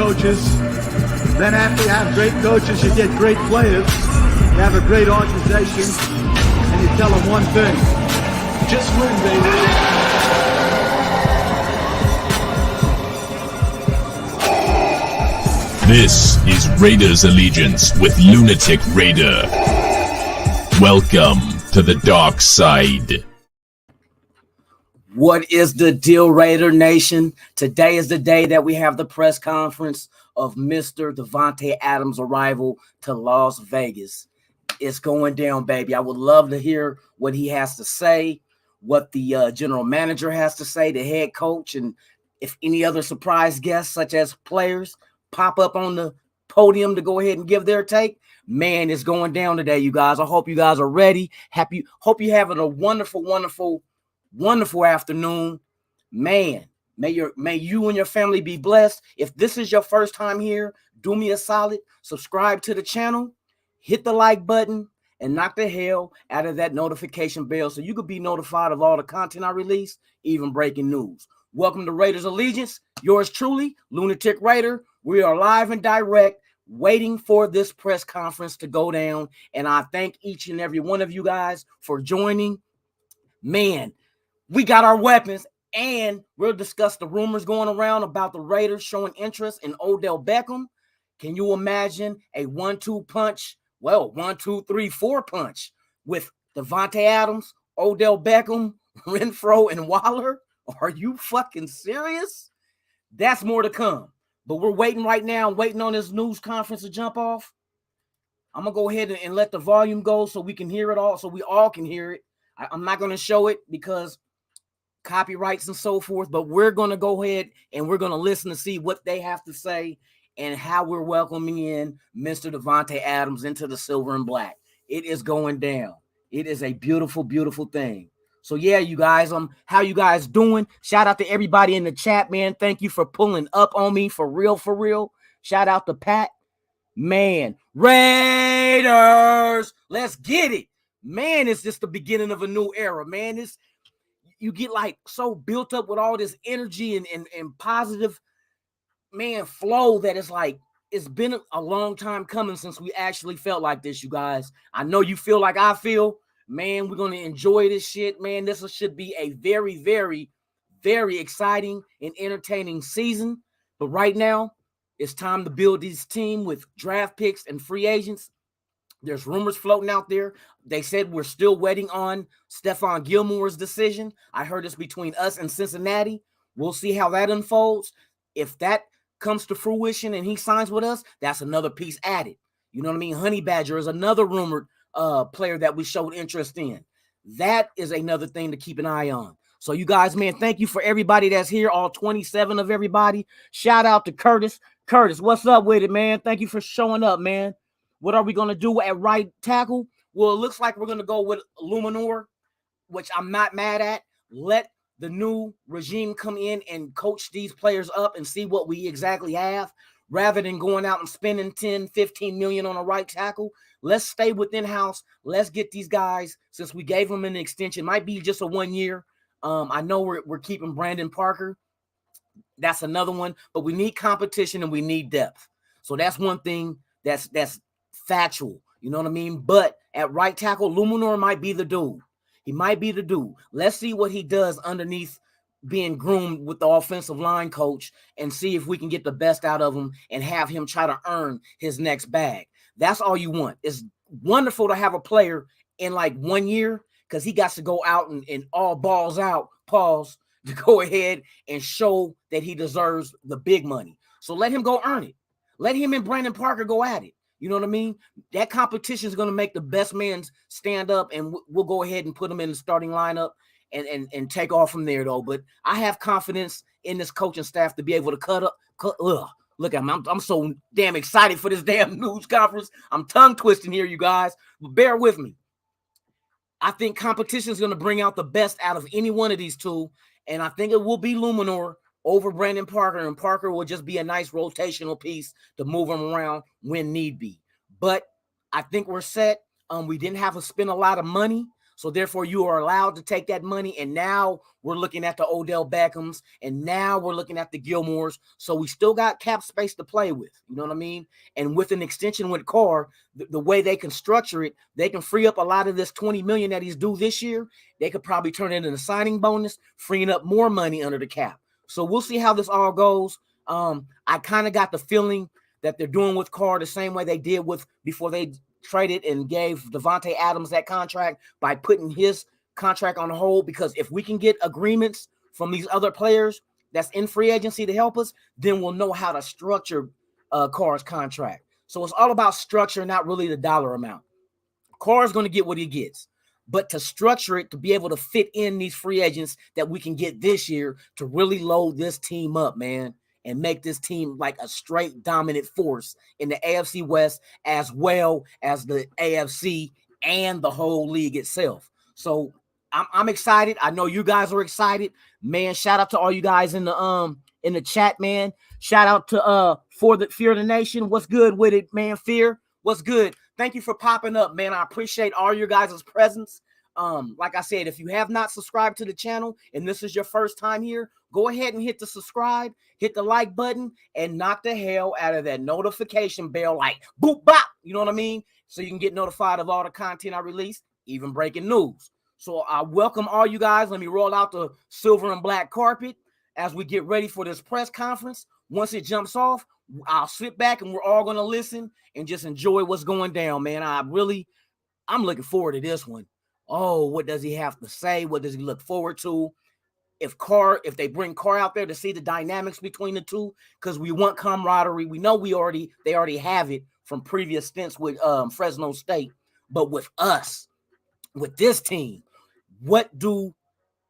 coaches. Then after you have great coaches, you get great players. You have a great organization, and you tell them one thing: just win, baby. This is Raiders Allegiance with Lunatic Raider. Welcome to the dark side. What is the deal, Raider Nation? Today is the day that we have the press conference of Mr. Davante Adams' arrival to Las Vegas. It's going down, baby. I would love to hear what he has to say, what the general manager has to say, the head coach, and if any other surprise guests, such as players, pop up on the podium to go ahead and give their take. Man, it's going down today, you guys. I hope you guys are ready. Hope you're having a wonderful, wonderful, wonderful afternoon. Man, may you and your family be blessed. If this is your first time here, do me a solid. Subscribe to the channel, hit the like button, and knock the hell out of that notification bell so you could be notified of all the content I release, even breaking news. Welcome to Raiders Allegiance. Yours truly, Lunatic Raider. We are live and direct, waiting for this press conference to go down. And I thank each and every one of you guys for joining. Man, we got our weapons, and we'll discuss the rumors going around about the Raiders showing interest in Odell Beckham. Can you imagine a 1-2 punch? Well, 1, 2, 3, 4 punch with Davante Adams, Odell Beckham, Renfro, and Waller? Are you fucking serious? That's more to come. But we're waiting right now, waiting on this news conference to jump off. I'm going to go ahead and let the volume go so we can hear it all, so we all can hear it. I'm not going to show it because copyrights and so forth, but we're going to go ahead and we're going to listen to see what they have to say and how we're welcoming in Mr. Davante Adams into the silver and black. It is going down. It is a beautiful, beautiful thing. So yeah, you guys, how you guys doing? Shout out to everybody in the chat, man. Thank you for pulling up on me for real, for real. Shout out to Pat. Man, Raiders, let's get it. Man, it's just the beginning of a new era, man. You get like so built up with all this energy and positive, man, flow that it's like it's been a long time coming since we actually felt like this, you guys. I know you feel like I feel. Man, we're going to enjoy this shit, man. This should be a very, very, very exciting and entertaining season. But right now, it's time to build this team with draft picks and free agents. There's rumors floating out there. They said we're still waiting on Stephon Gilmore's decision. I heard it's between us and Cincinnati. We'll see how that unfolds. If that comes to fruition and he signs with us, that's another piece added. You know what I mean? Honey Badger is another rumored player that we showed interest in. That is another thing to keep an eye on. So you guys, man, thank you for everybody that's here, all 27 of everybody. Shout out to Curtis. Curtis, what's up with it, man? Thank you for showing up, man. What are we going to do at right tackle? Well, it looks like we're going to go with Luminor, which I'm not mad at. Let the new regime come in and coach these players up and see what we exactly have. Rather than going out and spending 10, 15 million on a right tackle, let's stay within house. Let's get these guys, since we gave them an extension, might be just a 1 year. I know we're keeping Brandon Parker. That's another one, but we need competition and we need depth. So that's one thing that's factual. You know what I mean? But at right tackle, Luminor might be the dude. He might be the dude. Let's see what he does underneath being groomed with the offensive line coach and see if we can get the best out of him and have him try to earn his next bag. That's all you want. It's wonderful to have a player in like 1 year because he got to go out and all balls out, pause, to go ahead and show that he deserves the big money. So let him go earn it. Let him and Brandon Parker go at it. You know what I mean? That competition is going to make the best man stand up, and we'll go ahead and put him in the starting lineup and take off from there, though. But I have confidence in this coaching staff to be able to cut up. Look at me. I'm so damn excited for this damn news conference. I'm tongue twisting here, you guys. But bear with me. I think competition is going to bring out the best out of any one of these two, and I think it will be Luminor over Brandon Parker, and Parker will just be a nice rotational piece to move him around when need be. But I think we're set. We didn't have to spend a lot of money, So therefore, you are allowed to take that money. And now we're looking at the Odell Beckhams, and now we're looking at the Gilmores. So we still got cap space to play with. You know what I mean? And with an extension with Carr, the way they can structure it, they can free up a lot of this $20 million that he's due this year. They could probably turn it into a signing bonus, freeing up more money under the cap. So we'll see how this all goes. I kind of got the feeling that they're doing with Carr the same way they did with before they traded and gave Davante Adams that contract by putting his contract on hold, because if we can get agreements from these other players that's in free agency to help us, then we'll know how to structure Carr's contract. So it's all about structure, not really the dollar amount. Carr's going to get what he gets, but to structure it to be able to fit in these free agents that we can get this year to really load this team up, man, and make this team like a straight dominant force in the AFC West as well as the AFC and the whole league itself. So I'm excited. I know you guys are excited, man. Shout out to all you guys in the chat, man. Shout out to for the Fear of the Nation. What's good with it, man? Fear, what's good? Thank you for popping up, man. I appreciate all your guys' presence. Like I said, if you have not subscribed to the channel and this is your first time here, go ahead and hit the subscribe, hit the like button, and knock the hell out of that notification bell, like boop bop. You know what I mean? So you can get notified of all the content I release, even breaking news. So I welcome all you guys. Let me roll out the silver and black carpet as we get ready for this press conference. Once it jumps off, I'll sit back and we're all going to listen and just enjoy what's going down, man. I'm looking forward to this one. Oh, what does he have to say? What does he look forward to? If they bring Carr out there to see the dynamics between the two, because we want camaraderie. We know they already have it from previous stints with Fresno State. But with us, with this team, what do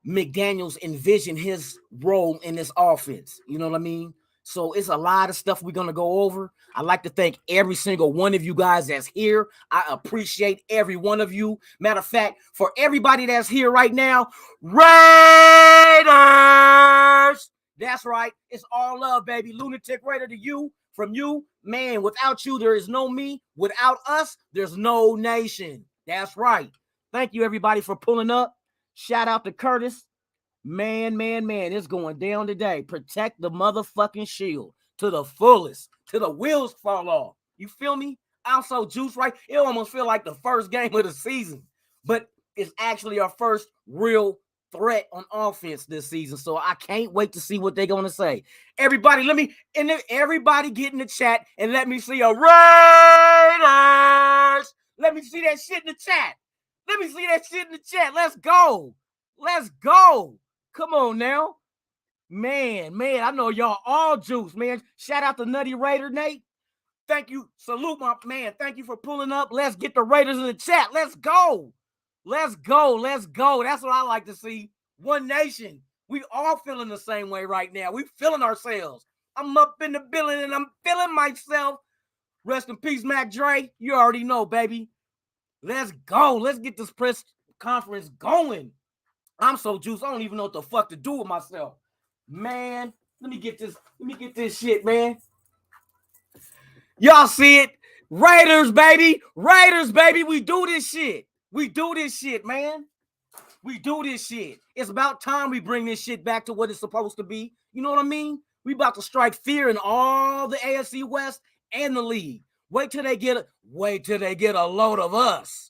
McDaniels envision his role in this offense? You know what I mean? So it's a lot of stuff we're going to go over. I'd like to thank every single one of you guys that's here. I appreciate every one of you. Matter of fact, for everybody that's here right now, Raiders! That's right. It's all love, baby. Lunatic Raider to you. From you, man, without you, there is no me. Without us, there's no nation. That's right. Thank you, everybody, for pulling up. Shout out to Curtis. Man, it's going down today. Protect the motherfucking shield to the fullest, to the wheels fall off. You feel me? I'm so juiced, right? It almost feel like the first game of the season, but it's actually our first real threat on offense this season. So I can't wait to see what they're going to say. Everybody, everybody get in the chat and let me see a Raiders. Let me see that shit in the chat. Let's go. Come on now. Man, I know y'all all juice, man. Shout out to Nutty Raider Nate. Thank you. Salute, my man. Thank you for pulling up. Let's get the Raiders in the chat. Let's go. That's what I like to see. One nation. We all feeling the same way right now. We feeling ourselves. I'm up in the building and I'm feeling myself. Rest in peace, Mac Dre. You already know, baby. Let's go. Let's get this press conference going. I'm so juiced. I don't even know what the fuck to do with myself. Man, let me get this shit, man. Y'all see it? Raiders, baby. We do this shit. Man. We do this shit. It's about time we bring this shit back to what it's supposed to be. You know what I mean? We about to strike fear in all the AFC West and the league. Wait till they get a load of us.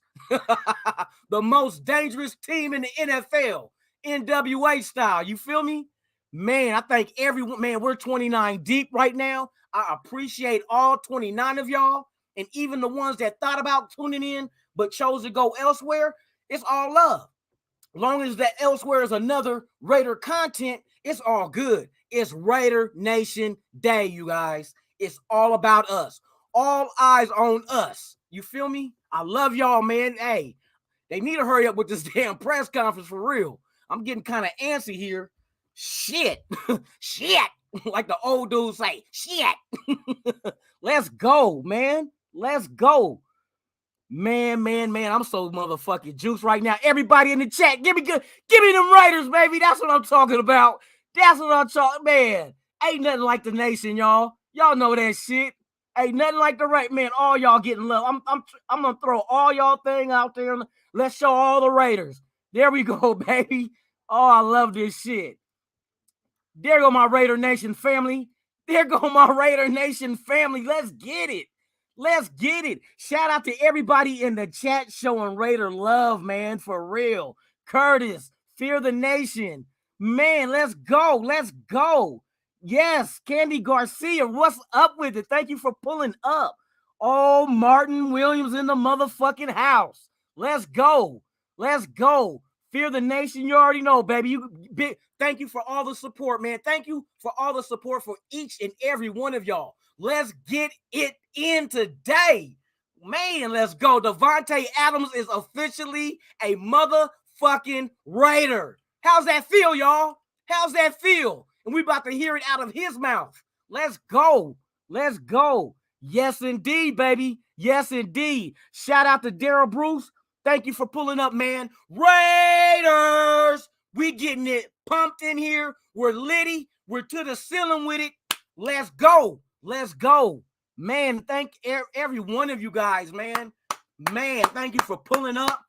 The most dangerous team in the NFL, NWA style. You feel me? Man, I thank everyone. Man, we're 29 deep right now. I appreciate all 29 of y'all, and even the ones that thought about tuning in but chose to go elsewhere. It's all love. Long as that elsewhere is another Raider content, it's all good. It's Raider Nation Day, you guys. It's all about us. All eyes on us. You feel me? I love y'all, man. Hey, they need to hurry up with this damn press conference for real. I'm getting kind of antsy here. Shit. Like the old dudes say, shit. Let's go, man. Let's go. Man. I'm so motherfucking juiced right now. Everybody in the chat, give me them Raiders, baby. That's what I'm talking about. Man, ain't nothing like the nation, y'all. Y'all know that shit. Ain't nothing like the right man. All y'all getting love. I'm gonna throw all y'all thing out there. Let's show all the Raiders. There we go, baby. Oh, I love this shit. There go my Raider Nation family. There go my Raider Nation family. Let's get it. Let's get it. Shout out to everybody in the chat showing Raider love, man, for real. Curtis, Fear the Nation. Man, let's go. Let's go. Yes, Candy Garcia, what's up with it? Thank you for pulling up. Oh, Martin Williams in the motherfucking house. Let's go. Let's go. Fear the Nation, you already know, baby. Thank you for all the support, man. Thank you for all the support for each and every one of y'all. Let's get it in today. Man, let's go. Davante Adams is officially a motherfucking Raider. How's that feel, y'all? How's that feel? And we about to hear it out of his mouth. Let's go. Let's go. Yes, indeed, baby. Yes, indeed. Shout out to Daryl Bruce. Thank you for pulling up, man. Raiders! We getting it pumped in here. We're litty. We're to the ceiling with it. Let's go. Let's go. Man, thank every one of you guys, man. Man, thank you for pulling up.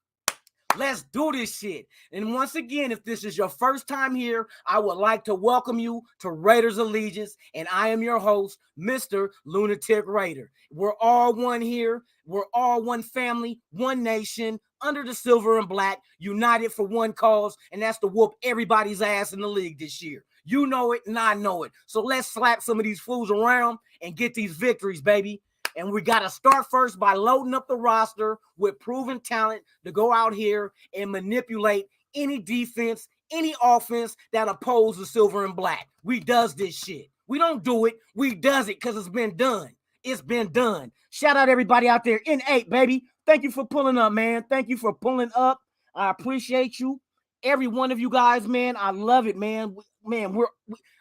Let's do this shit. And once again, if this is your first time here, I would like to welcome you to Raiders Allegiance. And I am your host, Mr. Lunatic Raider. We're all one here. We're all one family, one nation, under the silver and black, united for one cause, and that's to whoop everybody's ass in the league this year. You know it, and I know it. So let's slap some of these fools around and get these victories, baby. And we got to start first by loading up the roster with proven talent to go out here and manipulate any defense, any offense that opposes the silver and black. We does this shit. We don't do it. We does it because it's been done. It's been done. Shout out everybody out there in 8, baby. Thank you for pulling up, man. Thank you for pulling up. I appreciate you. Every one of you guys, man. I love it, man. Man,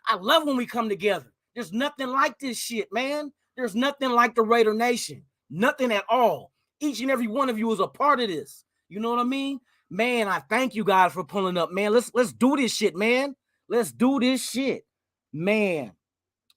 I love when we come together. There's nothing like this shit, man. There's nothing like the Raider Nation. Nothing at all. Each and every one of you is a part of this. You know what I mean? Man, I thank you guys for pulling up, man. Let's do this shit, man. Let's do this shit. Man.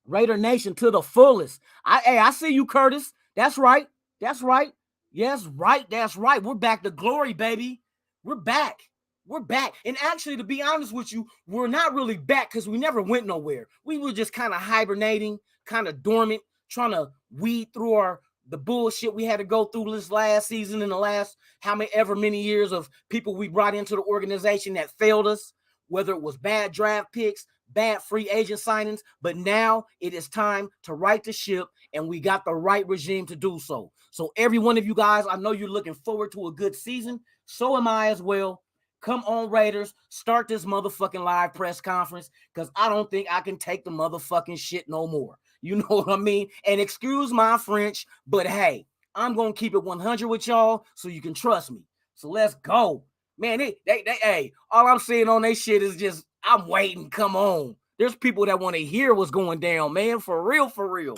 Raider Nation to the fullest. I see you, Curtis. That's right. That's right. Yes, right. That's right. We're back to glory, baby. We're back. We're back. And actually, to be honest with you, we're not really back because we never went nowhere. We were just kind of hibernating, kind of dormant, trying to weed through the bullshit we had to go through this last season and the last however many years of people we brought into the organization that failed us, whether it was bad draft picks, bad free agent signings. But now it is time to right the ship, and we got the right regime to do so. So every one of you guys, I know you're looking forward to a good season. So am I as well. Come on, Raiders. Start this motherfucking live press conference because I don't think I can take the motherfucking shit no more. You know what I mean? And excuse my French, but hey, I'm going to keep it 100 with y'all so you can trust me. So let's go. Man, hey, all I'm saying on they shit is just, I'm waiting. Come on. There's people that want to hear what's going down, man. For real, for real.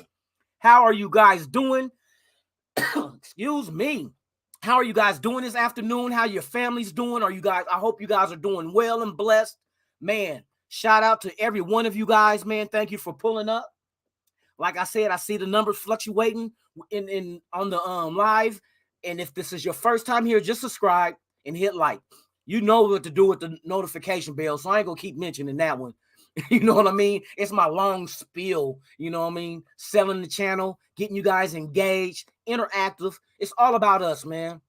How are you guys doing? Excuse me. How are you guys doing this afternoon? How your family's doing? I hope you guys are doing well and blessed. Man, shout out to every one of you guys, man. Thank you for pulling up. Like I said, I see the numbers fluctuating on the live. And if this is your first time here, just subscribe and hit like. You know what to do with the notification bell, so I ain't gonna keep mentioning that one. You know what I mean? It's my long spiel, you know what I mean? Selling the channel, getting you guys engaged, interactive. It's all about us, man.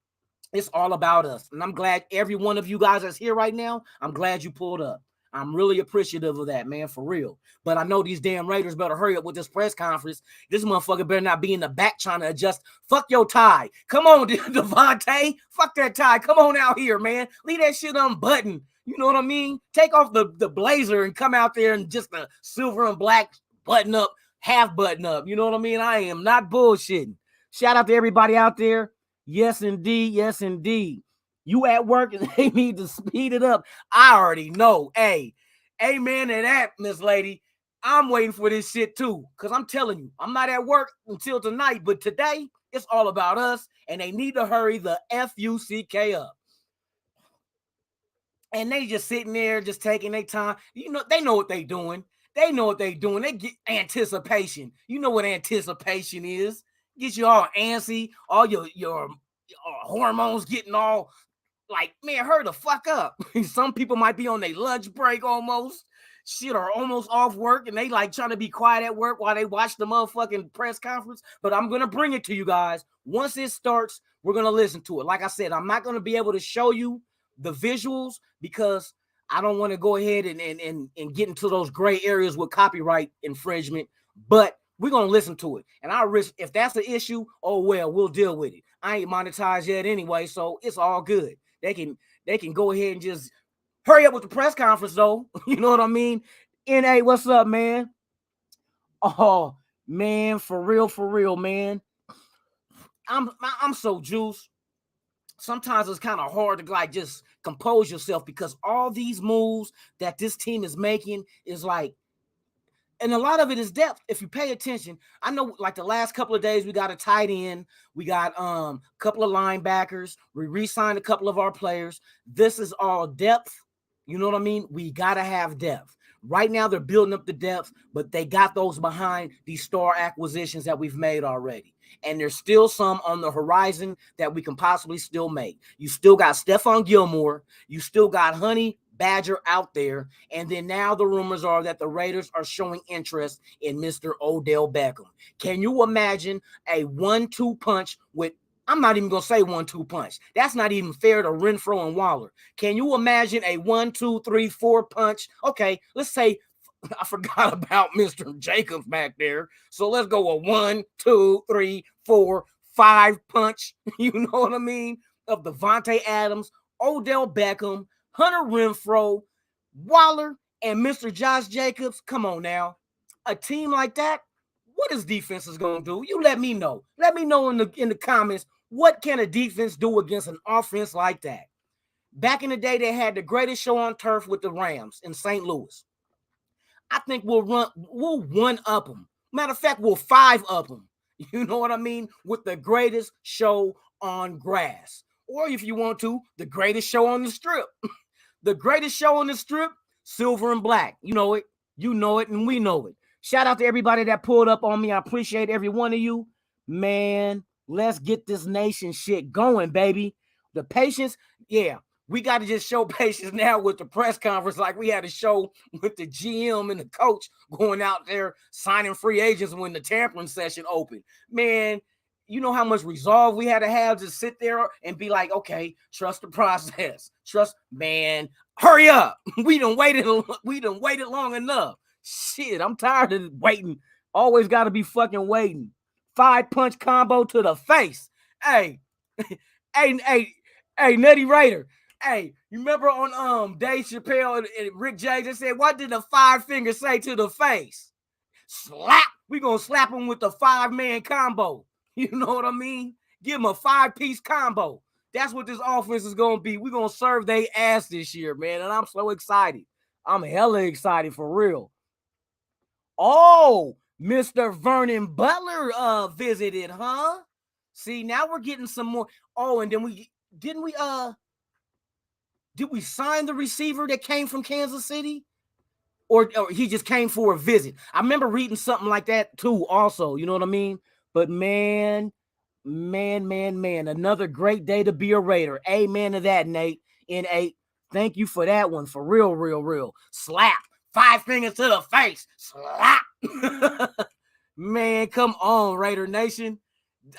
It's all about us. And I'm glad every one of you guys that's here right now, I'm glad you pulled up. I'm really appreciative of that, man, for real. But I know these damn Raiders better hurry up with this press conference. This motherfucker better not be in the back trying to adjust. Fuck your tie. Come on, Davante. Fuck that tie. Come on out here, man. Leave that shit unbuttoned. You know what I mean? Take off the blazer and come out there and just a silver and black button up, half button up. You know what I mean? I am not bullshitting. Shout out to everybody out there. Yes, indeed. Yes, indeed. You at work and they need to speed it up. I already know. Hey, amen to that, Miss Lady. I'm waiting for this shit too. Because I'm telling you, I'm not at work until tonight. But today, it's all about us. And they need to hurry the F-U-C-K up. And they just sitting there, just taking their time. You know, they know what they doing. They know what they doing. They get anticipation. You know what anticipation is. Get you all antsy, all your hormones getting all like, man, hurry the fuck up. Some people might be on their lunch break almost, shit, or almost off work, and they like trying to be quiet at work while they watch the motherfucking press conference. But I'm gonna bring it to you guys. Once it starts, we're gonna listen to it. Like I said, I'm not gonna be able to show you the visuals because I don't want to go ahead and get into those gray areas with copyright infringement, but we're gonna listen to it. And I risk, if that's an issue, oh well, we'll deal with it. I ain't monetized yet anyway, so it's all good. They can go ahead and just hurry up with the press conference though. You know what I mean? NA, what's up, man? Oh man, for real, man. I'm so juiced. Sometimes it's kind of hard to like just compose yourself because all these moves that this team is making is like, and a lot of it is depth. If you pay attention, I know like the last couple of days we got a tight end, we got a couple of linebackers, we re-signed a couple of our players. This is all depth. You know what I mean? We gotta have depth. Right now they're building up the depth, but they got those behind these star acquisitions that we've made already. And there's still some on the horizon that we can possibly still make. You still got Stephon Gilmore. You still got Honey Badger out there. And then now the rumors are that the Raiders are showing interest in Mr. Odell Beckham. Can you imagine a 1-2 punch with, I'm not even going to say 1-2 punch. That's not even fair to Renfro and Waller. Can you imagine a 1, 2, 3, 4 punch? Okay, let's say I forgot about Mr. Jacobs back there. So let's go a 1, 2, 3, 4, 5 punch. You know what I mean? Of Davante Adams, Odell Beckham, Hunter Renfro, Waller, and Mr. Josh Jacobs. Come on now. A team like that, what is defenses going to do? You let me know. Let me know in the comments, what can a defense do against an offense like that? Back in the day, they had the greatest show on turf with the Rams in St. Louis. I think we'll one up them. Matter of fact, we'll 5 up them. You know what I mean? With the greatest show on grass. Or if you want to, the greatest show on the strip. The greatest show on the strip, silver and black. You know it, and we know it. Shout out to everybody that pulled up on me. I appreciate every one of you. Man, let's get this nation shit going, baby. The patience, yeah. We got to just show patience now with the press conference like we had to show with the GM and the coach going out there signing free agents when the tampering session opened. Man, you know how much resolve we had to have to sit there and be like, okay, trust the process. Trust, man, hurry up. We done waited long enough. Shit, I'm tired of waiting. Always got to be fucking waiting. 5-punch combo to the face. Hey, hey, Nutty Raider. Hey, you remember on Dave Chappelle and Rick James said, what did the 5 fingers say to the face? Slap. We gonna slap him with the 5-man combo. You know what I mean? Give him a 5-piece combo. That's what this offense is gonna be. We're gonna serve they ass this year, man. And I'm so excited. I'm hella excited for real. Oh, Mr. Vernon Butler visited, huh? See, now we're getting some more. Oh, and then did we sign the receiver that came from Kansas City? Or he just came for a visit? I remember reading something like that too also, you know what I mean? But man, another great day to be a Raider. Amen to that, Nate. N8, thank you for that one. For real. Slap. 5 fingers to the face. Slap. Man, come on, Raider Nation.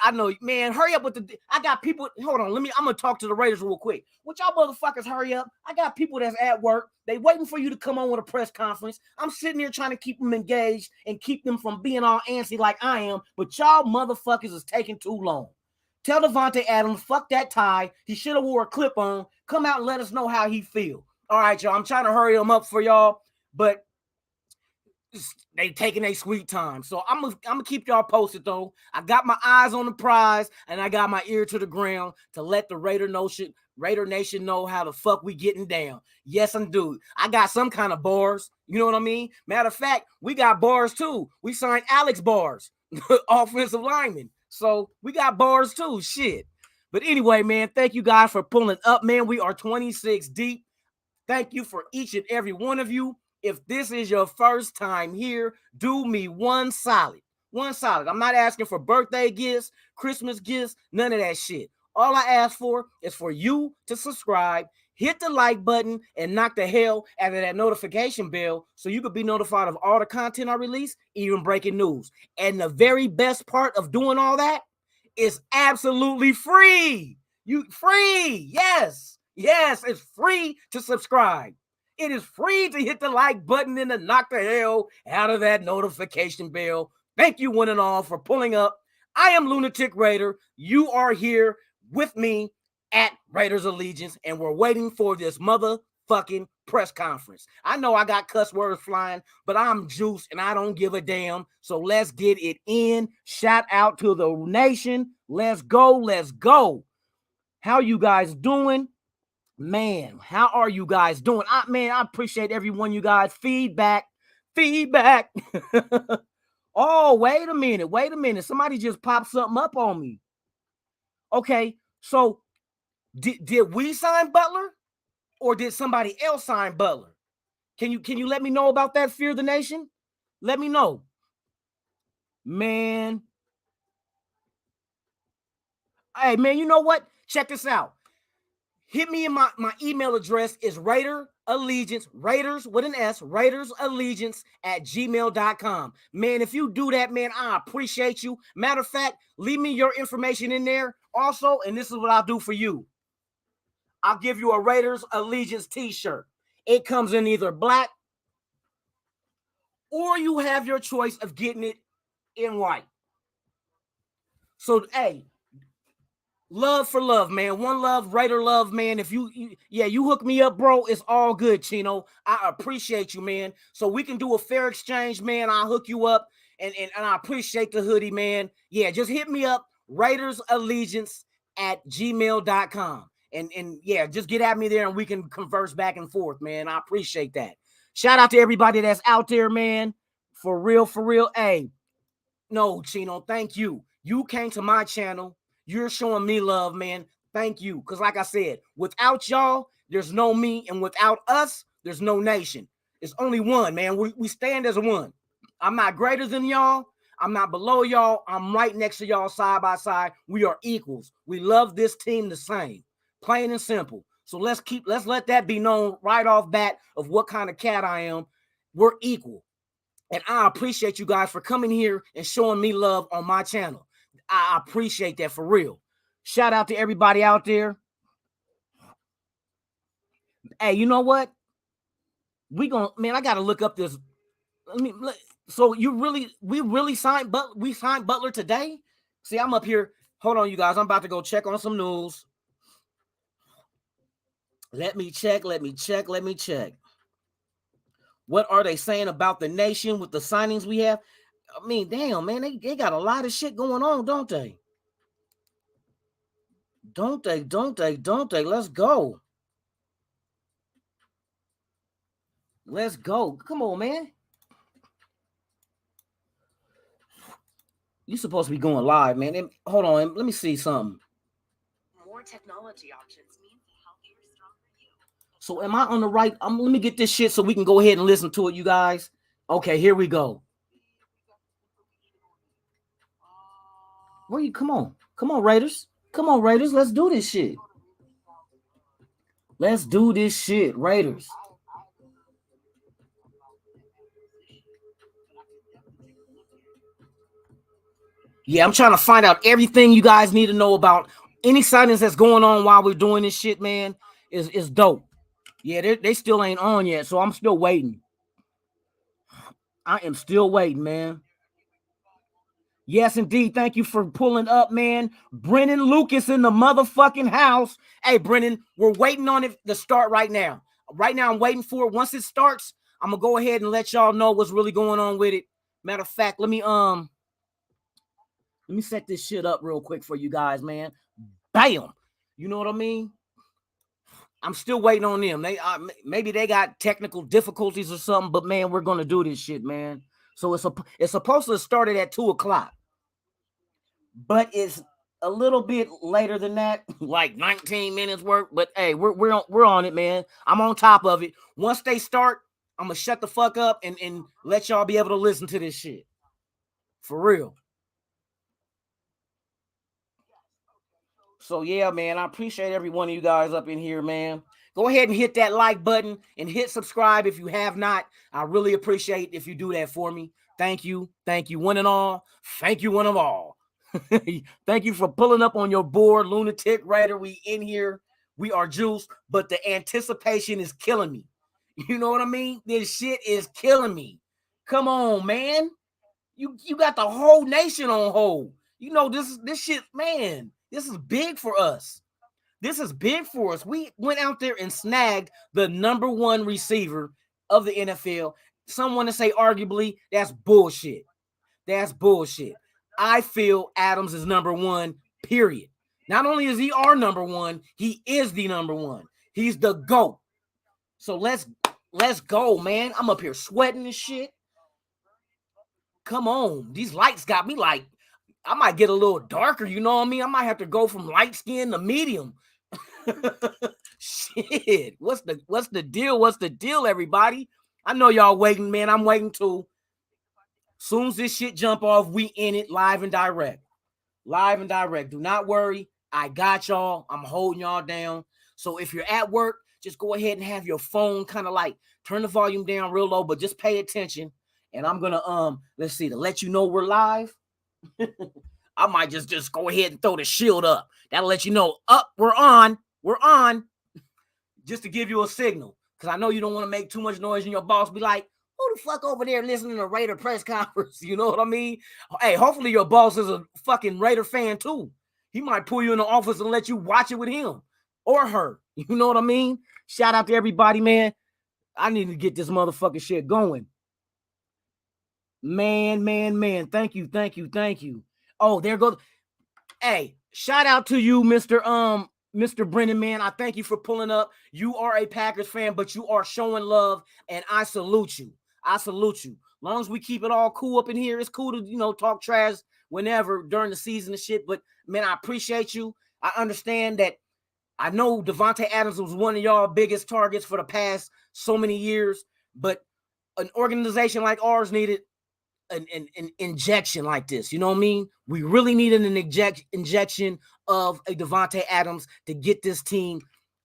I know, man, hurry up with I got people, hold on, I'm going to talk to the Raiders real quick. Would y'all motherfuckers hurry up? I got people that's at work. They waiting for you to come on with a press conference. I'm sitting here trying to keep them engaged and keep them from being all antsy like I am, but y'all motherfuckers is taking too long. Tell Davante Adams, fuck that tie. He should have wore a clip on. Come out and let us know how he feel. All right, y'all, I'm trying to hurry him up for y'all, but they taking a sweet time. So I'm gonna keep y'all posted though. I got my eyes on the prize and I got my ear to the ground to let the Raider Nation know how the fuck we getting down. Yes, and dude, I got some kind of bars. You know what I mean? Matter of fact, we got bars too. We signed Alex Bars, offensive lineman. So we got bars too. Shit. But anyway, man, thank you guys for pulling up, man. We are 26 deep. Thank you for each and every one of you. If this is your first time here, do me one solid. One solid. I'm not asking for birthday gifts, Christmas gifts, none of that shit. All I ask for is for you to subscribe, hit the like button, and knock the hell out of that notification bell so you could be notified of all the content I release, even breaking news. And the very best part of doing all that is absolutely free. You free. Yes. Yes, it's free to subscribe. It is free to hit the like button and to knock the hell out of that notification bell. Thank you, one and all, for pulling up. I am Lunatic Raider. You are here with me at Raiders Allegiance, and we're waiting for this motherfucking press conference. I know I got cuss words flying, but I'm juiced and I don't give a damn. So let's get it in. Shout out to the nation. Let's go. Let's go. How you guys doing? Man, how are you guys doing? I appreciate everyone, you guys. Feedback. Oh, wait a minute. Somebody just popped something up on me. Okay, so did we sign Butler or did somebody else sign Butler? Can you let me know about that, Fear the Nation? Let me know. Man. Hey, man, you know what? Check this out. Hit me in my email address is Raider Allegiance, Raiders with an S, Raiders Allegiance at gmail.com. Man, if you do that, man, I appreciate you. Matter of fact, leave me your information in there also, and this is what I'll do for you. I'll give you a Raiders Allegiance t-shirt. It comes in either black or you have your choice of getting it in white. So, hey, love for love, man. One love, Raider love, man. If you hook me up, bro, it's all good, Chino. I appreciate you, man. So we can do a fair exchange, man. I'll hook you up, and I appreciate the hoodie, man. Yeah, just hit me up, RaidersAllegiance at gmail.com. And yeah, just get at me there and we can converse back and forth, man. I appreciate that. Shout out to everybody that's out there, man. For real. Hey, no, Chino, thank you. You came to my channel. You're showing me love, man. Thank you. Because like I said, without y'all, there's no me. And without us, there's no nation. It's only one, man. We stand as one. I'm not greater than y'all. I'm not below y'all. I'm right next to y'all side by side. We are equals. We love this team the same. Plain and simple. So let's let that be known right off bat of what kind of cat I am. We're equal. And I appreciate you guys for coming here and showing me love on my channel. I appreciate that for real. Shout out to everybody out there. Hey, you know what? I gotta look up this. So we really signed Butler today? See, I'm up here. Hold on, you guys. I'm about to go check on some news. Let me check. What are they saying about the nation with the signings we have? I mean, damn, man, they got a lot of shit going on, don't they? Don't they? Let's go. Come on, man. You're supposed to be going live, man. Hold on. Let me see something. More technology options means a healthier, stronger you. So am I on the right? Let me get this shit so we can go ahead and listen to it, you guys. Okay, here we go. Come on, Raiders. Let's do this shit. Raiders. Yeah, I'm trying to find out everything you guys need to know about any signings that's going on while we're doing this shit, man. Is dope. Yeah, they still ain't on yet, so I'm still waiting. I am still waiting, man. Yes, indeed. Thank you for pulling up, man. Brennan Lucas in the motherfucking house. Hey, Brennan, we're waiting on it to start right now. Right now, I'm waiting for it. Once it starts, I'm gonna go ahead and let y'all know what's really going on with it. Matter of fact, let me set this shit up real quick for you guys, man. Bam. You know what I mean? I'm still waiting on them. Maybe they got technical difficulties or something, but man, we're gonna do this shit, man. So it's supposed to start at 2:00, but it's a little bit later than that, like 19 minutes work. But hey, we're on it, man. I'm on top of it. Once they start, I'm gonna shut the fuck up and let y'all be able to listen to this shit. For real. So yeah, man, I appreciate every one of you guys up in here, man. Go ahead and hit that like button and hit subscribe if you have not. I really appreciate if you do that for me. Thank you. Thank you, one and all. Thank you, one of all. Thank you for pulling up on your board, Lunatic Raider. We in here. We are juice, but the anticipation is killing me. You know what I mean? This shit is killing me. Come on, man. You got the whole nation on hold. You know, this shit, man, this is big for us. This is big for us. We went out there and snagged the number one receiver of the NFL. Someone to say arguably, that's bullshit. That's bullshit. I feel Adams is number one, period. Not only is he our number one, he is the number one. He's the GOAT. So let's go, man. I'm up here sweating and shit. Come on. These lights got me like, I might get a little darker, you know what I mean? I might have to go from light skin to medium. Shit. What's the deal? What's the deal, everybody? I know y'all waiting, man. I'm waiting too. Soon as this shit jump off, we in it live and direct. Live and direct. Do not worry. I got y'all. I'm holding y'all down. So if you're at work, just go ahead and have your phone kind of like turn the volume down real low, but just pay attention. And I'm gonna let's see, to let you know we're live. I might just go ahead and throw the shield up. That'll let you know we're on. We're on. Just to give you a signal. Because I know you don't want to make too much noise and your boss be like, who the fuck over there listening to Raider press conference? You know what I mean? Hey, hopefully your boss is a fucking Raider fan too. He might pull you in the office and let you watch it with him or her. You know what I mean? Shout out to everybody, man. I need to get this motherfucking shit going. Man. Thank you. Oh, there goes. Hey, shout out to you, Mr. Brennan, man. I thank you for pulling up. You are a Packers fan, but you are showing love, and I salute you. As long as we keep it all cool up in here, it's cool to, talk trash whenever during the season and shit. But, man, I appreciate you. I understand that I know Davante Adams was one of y'all biggest targets for the past so many years, but an organization like ours needed an injection like this. You know what I mean? We really needed an injection of a Davante Adams to get this team,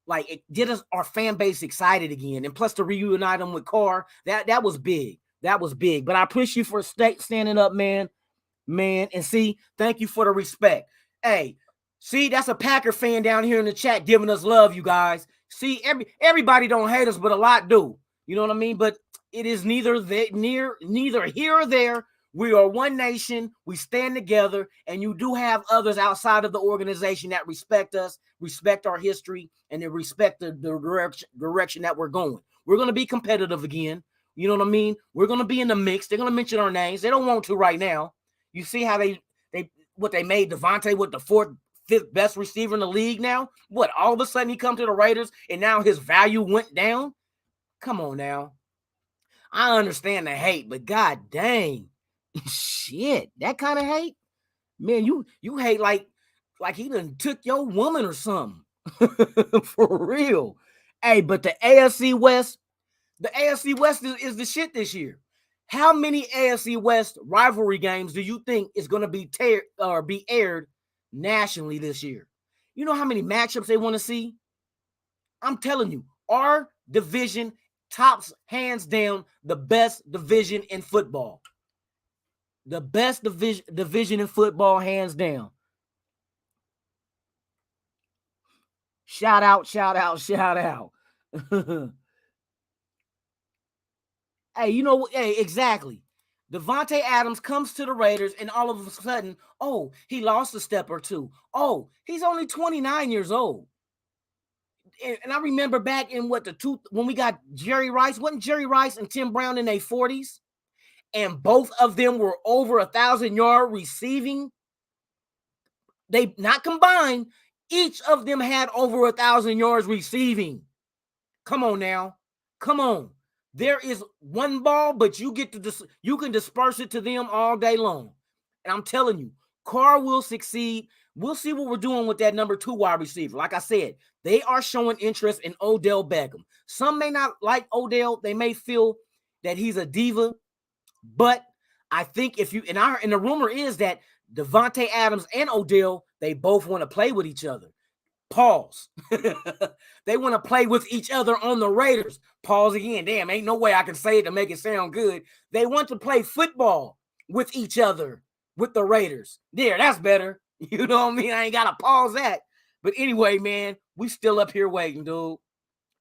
like, it get us, our fan base, excited again. And plus to reunite them with Carr, that was big. That was big. But I appreciate you for standing up, man. And see, thank you for the respect. Hey, see, that's a Packer fan down here in the chat giving us love, you guys. See, everybody don't hate us, but a lot do. You know what I mean? But it is neither here or there. We are one nation. We stand together, and you do have others outside of the organization that respect us, respect our history, and they respect the direction that we're going. We're going to be competitive again. You know what I mean? We're going to be in the mix. They're going to mention our names. They don't want to right now. You see how they made Davante with the fifth best receiver in the league now? What, all of a sudden he come to the Raiders and now his value went down? Come on now. I understand the hate, but god dang. Shit, that kind of hate? Man, you hate like he done took your woman or something. For real. Hey, but the AFC West is the shit this year. How many AFC West rivalry games do you think is going to be aired nationally this year? You know how many matchups they want to see? I'm telling you, our division tops, hands down, the best division in football. The best division in football, hands down. Shout out. Hey, you know what? Hey, exactly. Davante Adams comes to the Raiders, and all of a sudden, oh, he lost a step or two. Oh, he's only 29 years old. And I remember back in when we got Jerry Rice, wasn't Jerry Rice and Tim Brown in their 40s? And both of them were over 1,000-yard receiving. They not combined. Each of them had over 1,000 yards receiving. Come on now. Come on. There is one ball, but you can disperse it to them all day long. And I'm telling you, Carr will succeed. We'll see what we're doing with that number 2 wide receiver. Like I said, they are showing interest in Odell Beckham. Some may not like Odell. They may feel that he's a diva. But I think if you and the rumor is that Davante Adams and Odell, they both want to play with each other. Pause. They want to play with each other on the Raiders. Pause again. Damn, ain't no way I can say it to make it sound good. They want to play football with each other with the Raiders. There, that's better. You know what I mean? I ain't got to pause that. But anyway, man, we still up here waiting, dude.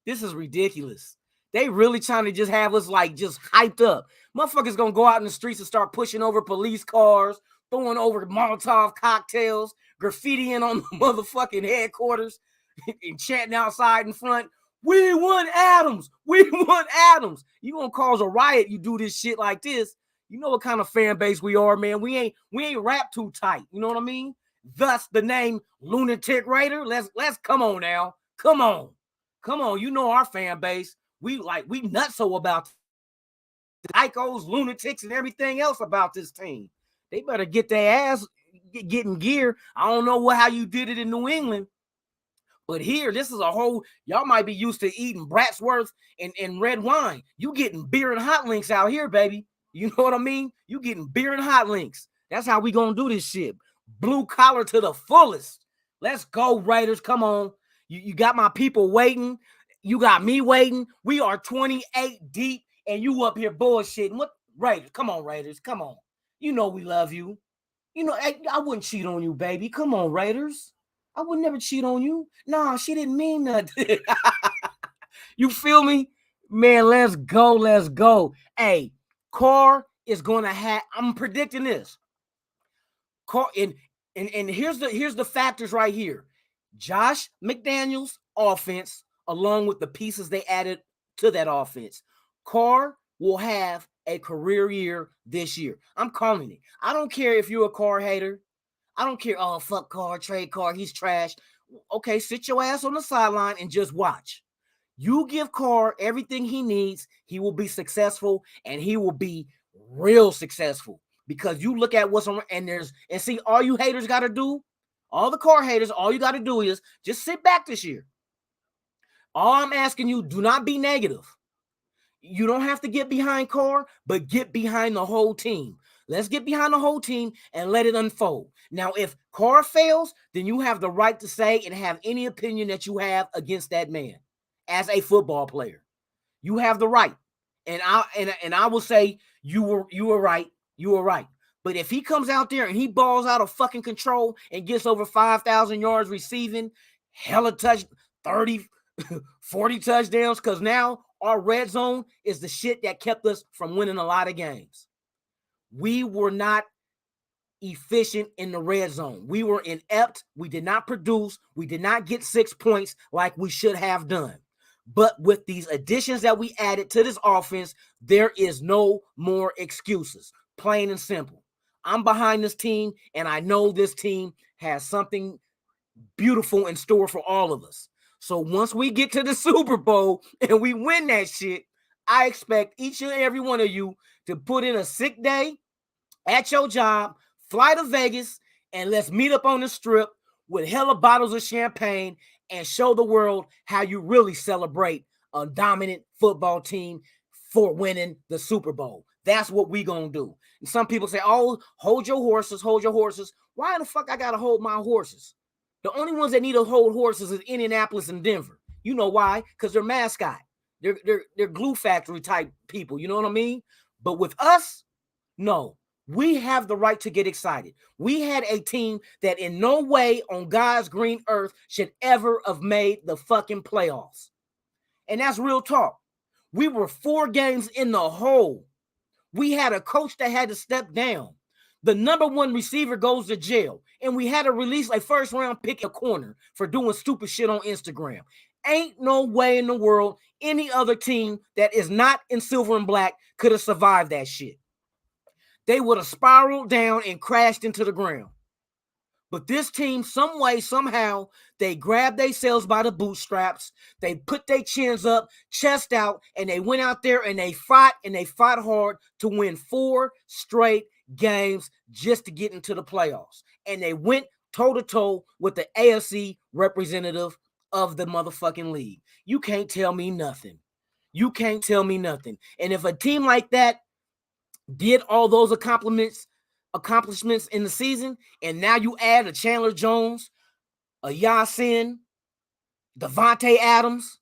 This is ridiculous. They really trying to just have us like just hyped up. Motherfuckers gonna go out in the streets and start pushing over police cars, throwing over Molotov cocktails, graffitiing on the motherfucking headquarters, and chanting outside in front. We want Adams. We want Adams. You gonna cause a riot? You do this shit like this. You know what kind of fan base we are, man. We ain't wrapped too tight. You know what I mean? Thus the name Lunatic Raider. Let's come on now. Come on. You know our fan base. We nutso about the Icos, lunatics, and everything else about this team. They better get their ass getting gear. I don't know how you did it in New England, but here, this is a whole, y'all might be used to eating Bratsworth and red wine. You getting beer and hot links out here, baby. You know what I mean? You getting beer and hot links. That's how we gonna do this shit. Blue collar to the fullest. Let's go, Raiders. Come on. You got my people waiting. You got me waiting. We are 28 deep, and you up here bullshitting. What, Raiders? Come on, Raiders. Come on. You know we love you. You know, I wouldn't cheat on you, baby. Come on, Raiders. I would never cheat on you. Nah, she didn't mean nothing. You feel me? Man, let's go. Let's go. Hey, Carr is going to have, I'm predicting this. Carr, and here's the factors right here. Josh McDaniels' offense, along with the pieces they added to that offense. Carr will have a career year this year. I'm calling it. I don't care if you're a Carr hater. I don't care. Oh, fuck Carr, trade Carr, he's trash. Okay, sit your ass on the sideline and just watch. You give Carr everything he needs, he will be successful, and he will be real successful. Because you look at what's on, and see, all you haters got to do, all the Carr haters, all you got to do is just sit back this year. All I'm asking you, do not be negative. You don't have to get behind Carr, but get behind the whole team. Let's get behind the whole team and let it unfold. Now, if Carr fails, then you have the right to say and have any opinion that you have against that man as a football player. You have the right. And I will say you were right. You were right. But if he comes out there and he balls out of fucking control and gets over 5,000 yards receiving, hella touch 30, 40 touchdowns, because now our red zone is the shit that kept us from winning a lot of games. We were not efficient in the red zone. We were inept. We did not produce. We did not get 6 points like we should have done. But with these additions that we added to this offense, there is no more excuses. Plain and simple. I'm behind this team, and I know this team has something beautiful in store for all of us. So once we get to the Super Bowl and we win that shit, I expect each and every one of you to put in a sick day at your job, fly to Vegas, and let's meet up on the strip with hella bottles of champagne and show the world how you really celebrate a dominant football team for winning the Super Bowl. That's what we gonna do. And some people say, oh, hold your horses, hold your horses. Why the fuck I gotta hold my horses? The only ones that need to hold horses is Indianapolis and Denver. You know why? Because they're mascot. They're glue factory type people. You know what I mean? But with us, no. We have the right to get excited. We had a team that in no way on God's green earth should ever have made the fucking playoffs. And that's real talk. We were 4 games in the hole. We had a coach that had to step down. The number 1 receiver goes to jail. And we had to release a first-round pick a corner for doing stupid shit on Instagram. Ain't no way in the world any other team that is not in silver and black could have survived that shit. They would have spiraled down and crashed into the ground. But this team, some way, somehow, they grabbed themselves by the bootstraps. They put their chins up, chest out, and they went out there and they fought hard to win 4 straight games just to get into the playoffs. And they went toe-to-toe with the AFC representative of the motherfucking league. You can't tell me nothing. You can't tell me nothing. And if a team like that did all those accomplishments in the season, and now you add a Chandler Jones, a Yasin, Davante Adams.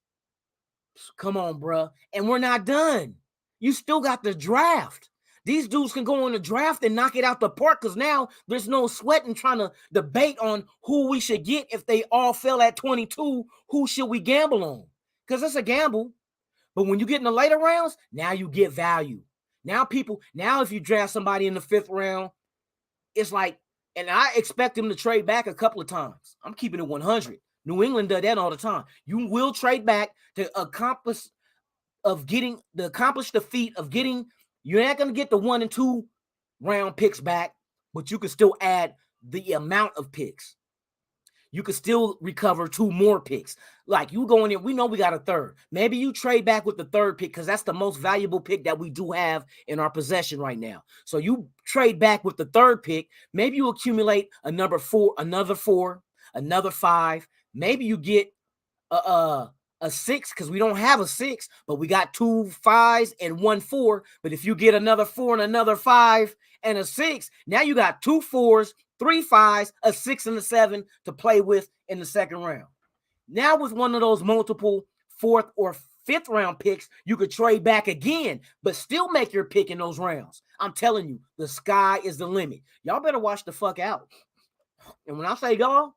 Come on, bro. And we're not done. You still got the draft. These dudes can go on the draft and knock it out the park because now there's no sweating trying to debate on who we should get. If they all fell at 22, who should we gamble on? Because it's a gamble. But when you get in the later rounds, now you get value. Now if you draft somebody in the 5th round, it's like, and I expect them to trade back a couple of times. I'm keeping it 100. New England does that all the time. You will trade back to accomplish the feat of getting. You're not going to get the 1 and 2 round picks back, but you can still add the amount of picks. You can still recover 2 more picks. Like you go in there, we know we got a 3rd. Maybe you trade back with the 3rd pick because that's the most valuable pick that we do have in our possession right now. So you trade back with the 3rd pick. Maybe you accumulate another 4, another 5. Maybe you get a 6 because we don't have a 6, but we got 2 5s and 1 4. But if you get another 4 and another 5 and a 6, now you got 2 4s, 3 5s, a 6 and a 7 to play with in the 2nd round. Now with one of those multiple 4th or 5th round picks, you could trade back again, but still make your pick in those rounds. I'm telling you, the sky is the limit. Y'all better watch the fuck out. And when I say y'all,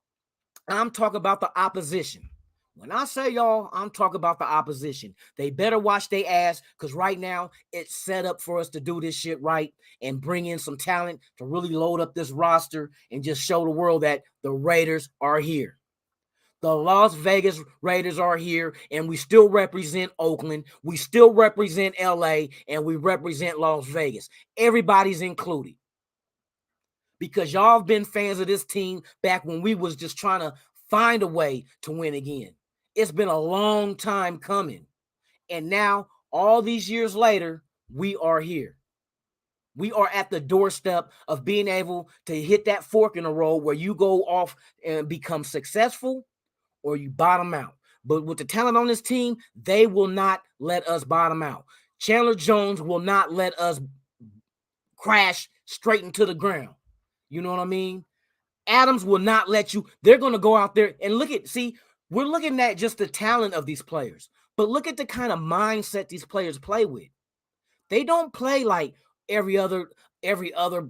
I'm talking about the opposition. When I say y'all, I'm talking about the opposition. They better watch their ass because right now it's set up for us to do this shit right and bring in some talent to really load up this roster and just show the world that the Raiders are here. The Las Vegas Raiders are here, and we still represent Oakland. We still represent LA, and we represent Las Vegas. Everybody's included. Because y'all have been fans of this team back when we was just trying to find a way to win again. It's been a long time coming. And now, all these years later, we are here. We are at the doorstep of being able to hit that fork in the road where you go off and become successful or you bottom out. But with the talent on this team, they will not let us bottom out. Chandler Jones will not let us crash straight into the ground. You know what I mean? Adams will not let you. They're going to go out there and we're looking at just the talent of these players, but look at the kind of mindset these players play with. They don't play like every other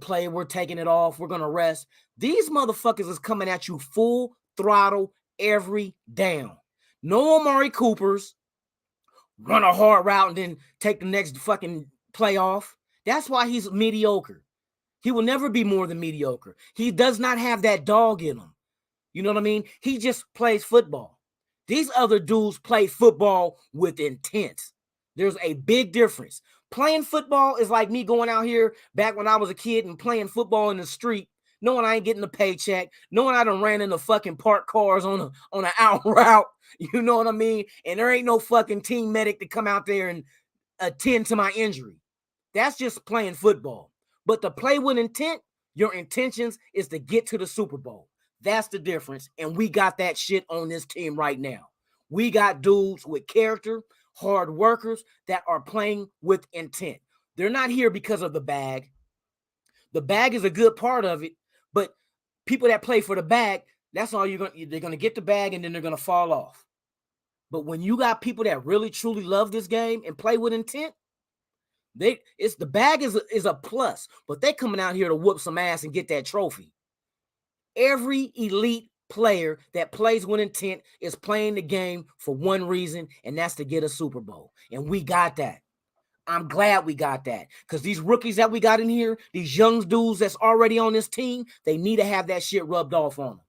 player. We're taking it off. We're going to rest. These motherfuckers is coming at you full throttle every down. No Amari Coopers run a hard route and then take the next fucking play off. That's why he's mediocre. He will never be more than mediocre. He does not have that dog in him. You know what I mean? He just plays football. These other dudes play football with intent. There's a big difference. Playing football is like me going out here back when I was a kid and playing football in the street, knowing I ain't getting a paycheck, knowing I done ran into fucking parked cars on an out route. You know what I mean? And there ain't no fucking team medic to come out there and attend to my injury. That's just playing football. But to play with intent, your intentions is to get to the Super Bowl. That's the difference. And we got that shit on this team right now. We got dudes with character, hard workers that are playing with intent. They're not here because of the bag. The bag is a good part of it, but people that play for the bag, that's all they're going to get the bag and then they're going to fall off. But when you got people that really truly love this game and play with intent, the bag is a plus, but they coming out here to whoop some ass and get that trophy. Every elite player that plays with intent is playing the game for one reason, and that's to get a Super Bowl. And we got that. I'm glad we got that because these rookies that we got in here, these young dudes that's already on this team, they need to have that shit rubbed off on them.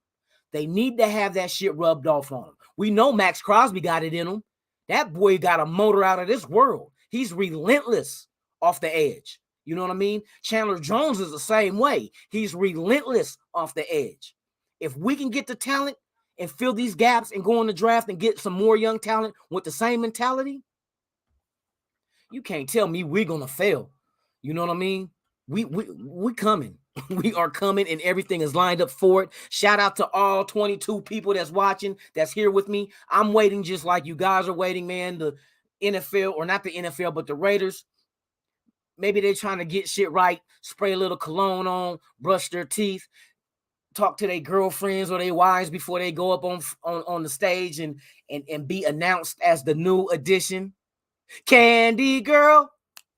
They need to have that shit rubbed off on them. We know Max Crosby got it in him. That boy got a motor out of this world. He's relentless off the edge. You know what I mean? Chandler Jones is the same way. He's relentless off the edge. If we can get the talent and fill these gaps and go in the draft and get some more young talent with the same mentality, you can't tell me we're going to fail. You know what I mean? We coming. We are coming and everything is lined up for it. Shout out to all 22 people that's watching, that's here with me. I'm waiting just like you guys are waiting, man. The NFL, or not the NFL, but the Raiders. maybe they're trying to get shit right, spray a little cologne on, brush their teeth, talk to their girlfriends or their wives before they go up on the stage and be announced as the new addition. Candy Girl.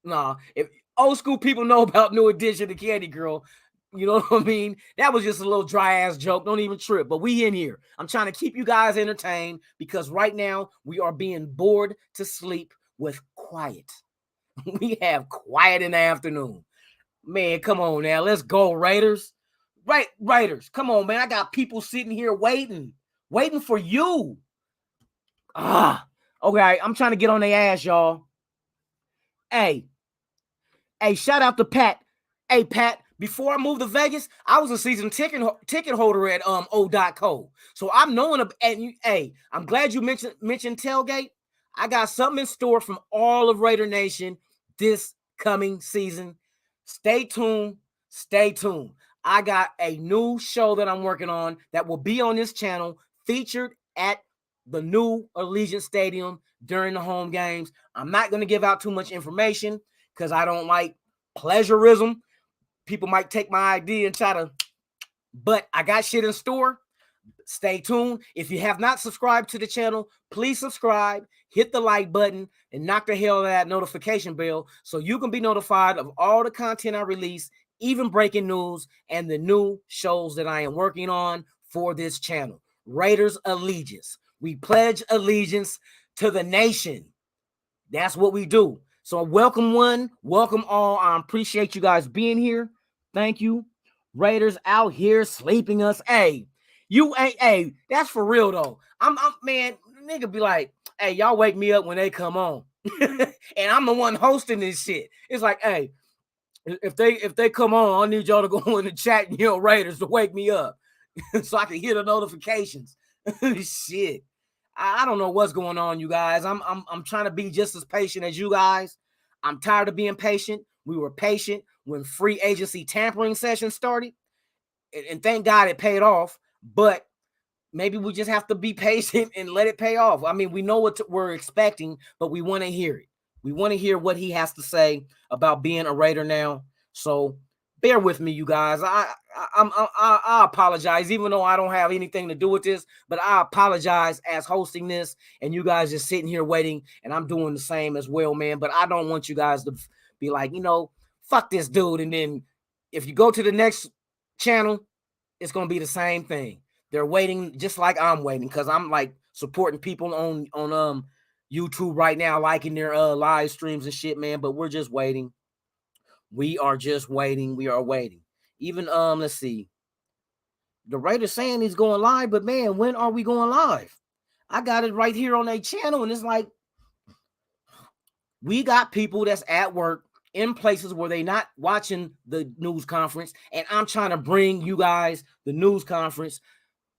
Nah, if old school people know about New Edition, the Candy Girl, you know what I mean? That was just a little dry ass joke. Don't even trip. But we in here. I'm trying to keep you guys entertained because right now we are being bored to sleep with quiet. We have quiet in the afternoon. Man, come on now. Let's go, Raiders. Right, Raiders. Come on, man. I got people sitting here waiting for you. Okay. I'm trying to get on their ass, y'all. Hey, shout out to Pat. Hey, Pat, before I moved to Vegas, I was a season ticket holder at O.co. So I'm knowing hey, I'm glad you mentioned tailgate. I got something in store from all of Raider Nation this coming season. Stay tuned. I got a new show that I'm working on that will be on this channel, featured at the new Allegiant Stadium during the home games. I'm not going to give out too much information because I don't like pleasurism. People might take my idea and try to, but I got shit in store. Stay tuned. If you have not subscribed to the channel, please subscribe, hit the like button, and knock the hell out of that notification bell so you can be notified of all the content I release, even breaking news and the new shows that I am working on for this channel. Raiders Allegiance. We pledge allegiance to the nation. That's what we do. So welcome one, welcome all. I appreciate you guys being here. Thank you. Raiders out here sleeping us. Hey, that's for real though. I'm man, nigga be like, hey, y'all wake me up when they come on. And I'm the one hosting this shit. It's like, hey, if they come on, I need y'all to go in the chat and yell Raiders to wake me up so I can hear the notifications. Shit. I don't know what's going on, you guys. I'm trying to be just as patient as you guys. I'm tired of being patient. We were patient when free agency tampering session started, and thank God it paid off. But maybe we just have to be patient and let it pay off. I mean, we know what we're expecting, but we want to hear it. We want to hear what he has to say about being a Raider now. So bear with me, you guys. I apologize, even though I don't have anything to do with this, but I apologize as hosting this and you guys just sitting here waiting, and I'm doing the same as well, man. But I don't want you guys to be like, fuck this dude. And then if you go to the next channel, it's going to be the same thing. They're waiting just like I'm waiting because I'm like supporting people on YouTube right now, liking their live streams and shit, man. But we're just waiting. We are just waiting. We are waiting. Even let's see. The Raiders saying he's going live, but man, when are we going live? I got it right here on a channel, and it's like we got people that's at work in places where they're not watching the news conference, and I'm trying to bring you guys the news conference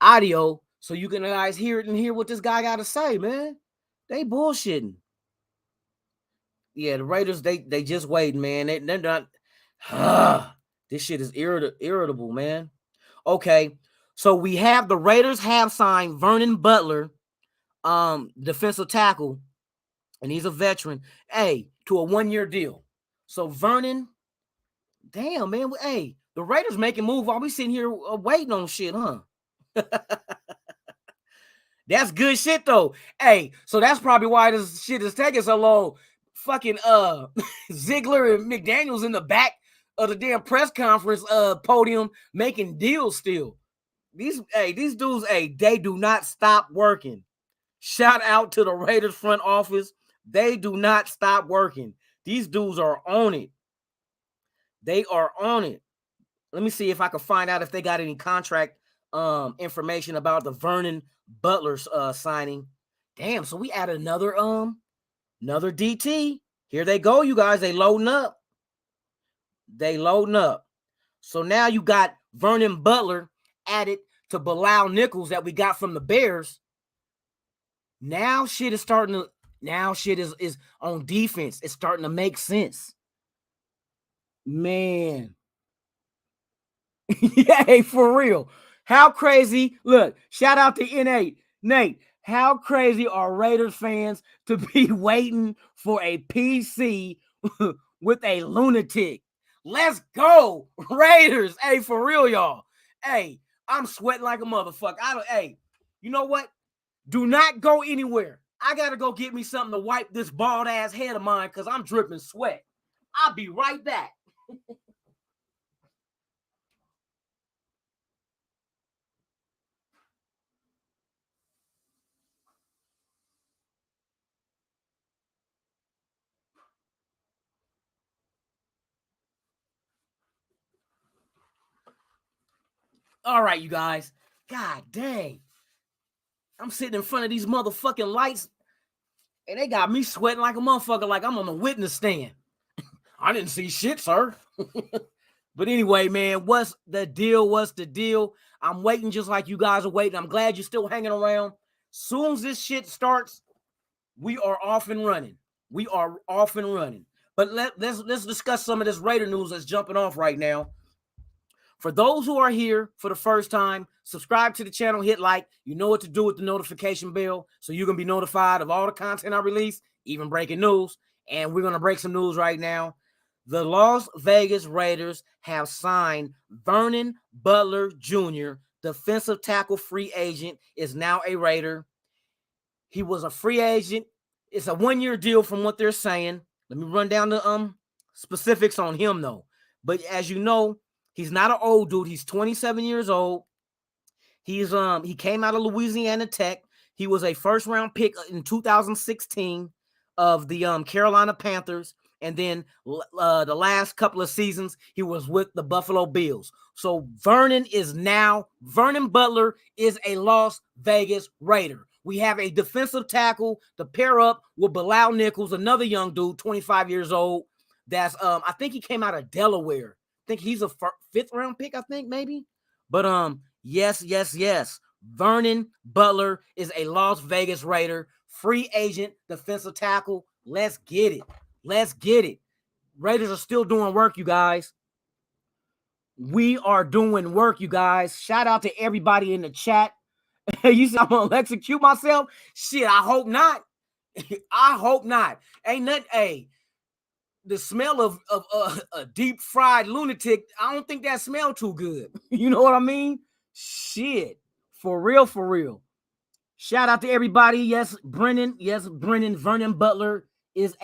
audio so you can guys hear it and hear what this guy got to say, man. They bullshitting. Yeah, the Raiders, they just waiting, man. They're not. This shit is irritable, man. Okay, so we have the Raiders have signed Vernon Butler, defensive tackle, and he's a veteran. Hey, to a 1-year deal. So Vernon, damn, man. Hey, the Raiders making move while we sitting here waiting on shit, huh? That's good shit though. Hey, so that's probably why this shit is taking so long. Fucking Ziegler and McDaniels in the back of the damn press conference podium making deals still. These dudes, they do not stop working. Shout out to the Raiders front office. They do not stop working. These dudes are on it. They are on it. Let me see if I can find out if they got any contract information about the Vernon Butler's signing. Damn, so we added another DT. Here they go, you guys. They loading up. So now you got Vernon Butler added to Bilal Nichols that we got from the Bears. Now shit is starting to. Now shit is on defense. It's starting to make sense. Man. Yeah, for real. How crazy. Look, shout out to N8. Nate, how crazy are Raiders fans to be waiting for a PC with a lunatic. Let's go, Raiders. Hey, for real, y'all. Hey, I'm sweating like a motherfucker. Hey, you know what? Do not go anywhere. I got to go get me something to wipe this bald ass head of mine because I'm dripping sweat. I'll be right back. All right, you guys. God dang. I'm sitting in front of these motherfucking lights and they got me sweating like a motherfucker, like I'm on the witness stand. I didn't see shit, sir. But anyway, man, what's the deal? What's the deal? I'm waiting just like you guys are waiting. I'm glad you're still hanging around. Soon as this shit starts, we are off and running. We are off and running. But let's discuss some of this Raider news that's jumping off right now. For those who are here for the first time, subscribe to the channel, hit like. You know what to do with the notification bell, so you can be notified of all the content I release, even breaking news. And we're going to break some news right now. The Las Vegas Raiders have signed Vernon Butler Jr., defensive tackle free agent, is now a Raider. He was a free agent. It's a one-year deal from what they're saying. Let me run down the specifics on him, though. But as you know, he's not an old dude. He's 27 years old. He came out of Louisiana Tech. He was a first-round pick in 2016 of the Carolina Panthers. And then the last couple of seasons, he was with the Buffalo Bills. So Vernon Butler is a Las Vegas Raider. We have a defensive tackle to pair up with Bilal Nichols, another young dude, 25 years old. That's I think he came out of Delaware. I think he's a fifth round pick, I think, maybe. But yes. Vernon Butler is a Las Vegas Raider, free agent defensive tackle. Let's get it. Let's get it. Raiders are still doing work, you guys. We are doing work, you guys. Shout out to everybody in the chat. You see, I'm gonna execute myself. Shit, I hope not. I hope not. Ain't nothing. Hey, the smell of a deep fried lunatic, I don't think that smell too good. You know what I mean? Shit. For real, for real. Shout out to everybody. Yes, Brennan. Yes, Brennan. Vernon Butler is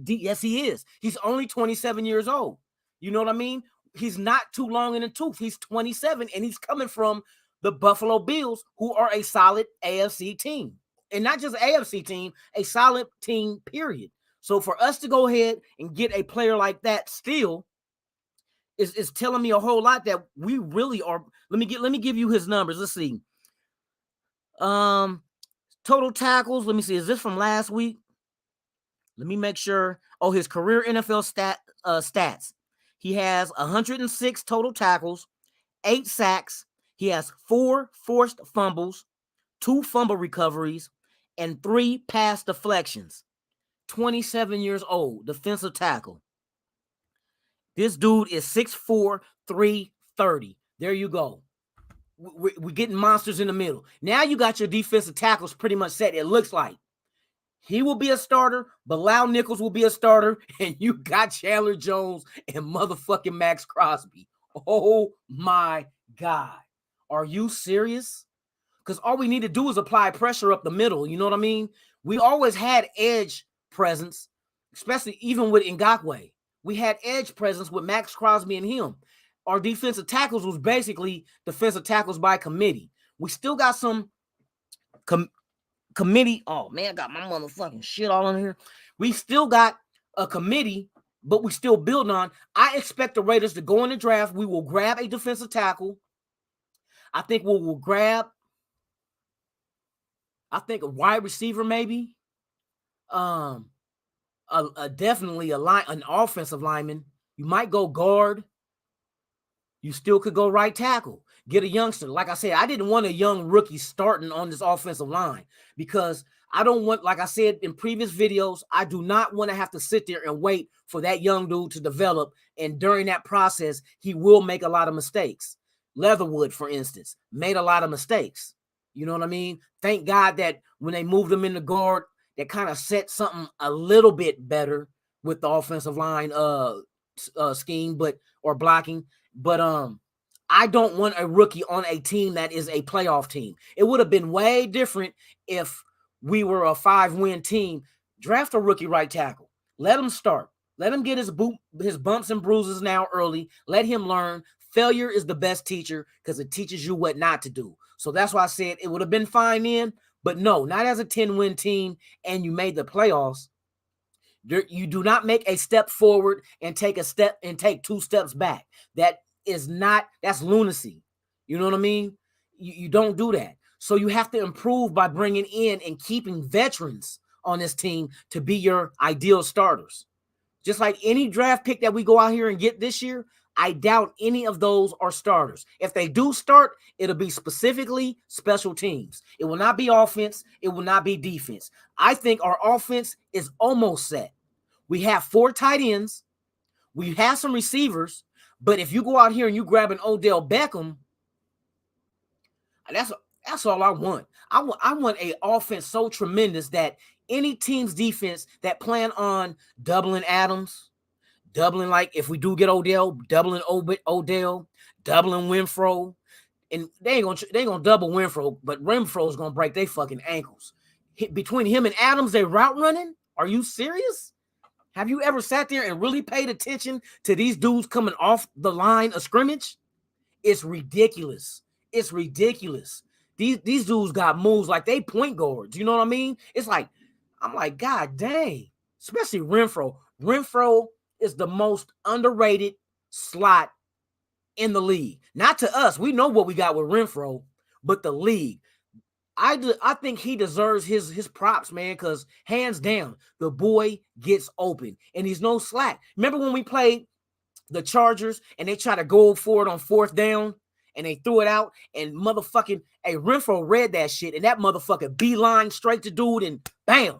yes, he is. He's only 27 years old. You know what I mean? He's not too long in the tooth. He's 27, and he's coming from the Buffalo Bills, who are a solid AFC team. And not just AFC team, a solid team, period. So for us to go ahead and get a player like that still is telling me a whole lot that we really are. Let me give you his numbers. Let's see. Total tackles. Let me see. Is this from last week? Let me make sure. Oh, his career NFL stats. He has 106 total tackles, 8 sacks. He has 4 forced fumbles, 2 fumble recoveries, and 3 pass deflections. 27 years old, defensive tackle. This dude is 6'4", 330. There you go. We're getting monsters in the middle. Now you got your defensive tackles pretty much set, it looks like. He will be a starter. Bilal Nichols will be a starter. And you got Chandler Jones and motherfucking Max Crosby. Oh, my God. Are you serious? Because all we need to do is apply pressure up the middle. You know what I mean? We always had edge presence, especially even with Ngakoue. We had edge presence with Max Crosby and him. Our defensive tackles was basically defensive tackles by committee. We still got some committee. Oh, man, I got my motherfucking shit all in here. We still got a committee, but we still building on. I expect the Raiders to go in the draft. We will grab a defensive tackle. I think we'll grab, a wide receiver maybe. Definitely an offensive lineman. You might go guard. You still could go right tackle. Get a youngster. Like I said, I didn't want a young rookie starting on this offensive line because I don't want, like I said in previous videos, I do not want to have to sit there and wait for that young dude to develop. And during that process, he will make a lot of mistakes. Leatherwood, for instance, made a lot of mistakes. You know what I mean? Thank God that when they moved him in the guard, that kind of set something a little bit better. with the offensive line scheme, or blocking. But I don't want a rookie on a team that is a playoff team. It would have been way different if we were a 5-win team. Draft a rookie right tackle. Let him start. Let him get his bumps and bruises now early. Let him learn. Failure is the best teacher because it teaches you what not to do. So that's why I said it would have been fine then, but no, not as a 10-win team and you made the playoffs. You do not make a step forward and take 2 steps back. That's lunacy. You know what I mean? You don't do that. So you have to improve by bringing in and keeping veterans on this team to be your ideal starters. Just like any draft pick that we go out here and get this year, I doubt any of those are starters. If they do start, it'll be specifically special teams. It will not be offense. It will not be defense. I think our offense is almost set. We have 4 tight ends. We have some receivers. But if you go out here and you grab an Odell Beckham, that's all I want. I want an offense so tremendous that any team's defense that plan on doubling Adams, doubling, like if we do get Odell, doubling Odell, doubling Winfro, and they ain't gonna double Winfro, but Renfro's gonna break their fucking ankles. Between him and Adams, they route running. Are you serious? Have you ever sat there and really paid attention to these dudes coming off the line of scrimmage? It's ridiculous. It's ridiculous. These dudes got moves like they point guards. You know what I mean? It's like, I'm like, God dang. Especially Renfro. Renfro is the most underrated slot in the league. Not to us. We know what we got with Renfro, but the league. I think he deserves his props, man, because hands down, the boy gets open and he's no slack. Remember when we played the Chargers and they tried to go for it on 4th down and they threw it out and motherfucking Renfro read that shit and that motherfucker beeline straight to dude and bam,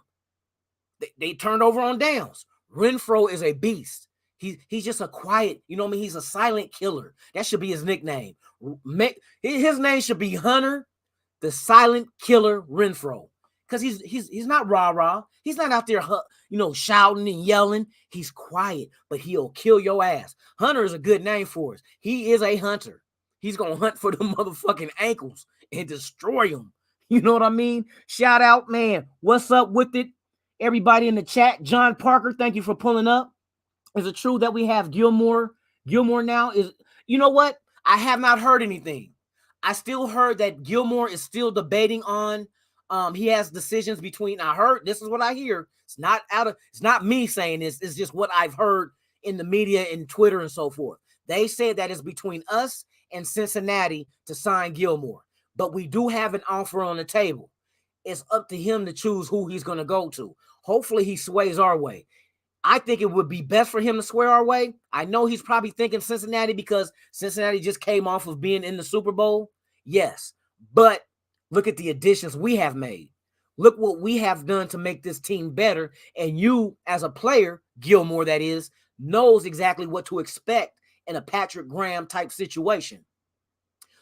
they turned over on downs. Renfro is a beast. He's just a quiet, you know what I mean? He's a silent killer. That should be his nickname. His name should be Hunter, the silent killer Renfro. Because he's not rah-rah. He's not out there, shouting and yelling. He's quiet, but he'll kill your ass. Hunter is a good name for us. He is a hunter. He's going to hunt for the motherfucking ankles and destroy them. You know what I mean? Shout out, man. What's up with it? Everybody in the chat. John Parker, thank you for pulling up. Is it true that we have Gilmore? Gilmore now is, you know what? I have not heard anything. I still heard that Gilmore is still debating on, he has decisions between, I heard, this is what I hear. It's not me saying this. It's just what I've heard in the media and Twitter and so forth. They said that it's between us and Cincinnati to sign Gilmore, but we do have an offer on the table. It's up to him to choose who he's going to go to. Hopefully he sways our way. I think it would be best for him to sway our way. I know he's probably thinking Cincinnati because Cincinnati just came off of being in the Super Bowl. Yes, but look at the additions we have made. Look what we have done to make this team better. And you, as a player, Gilmore that is, knows exactly what to expect in a Patrick Graham type situation.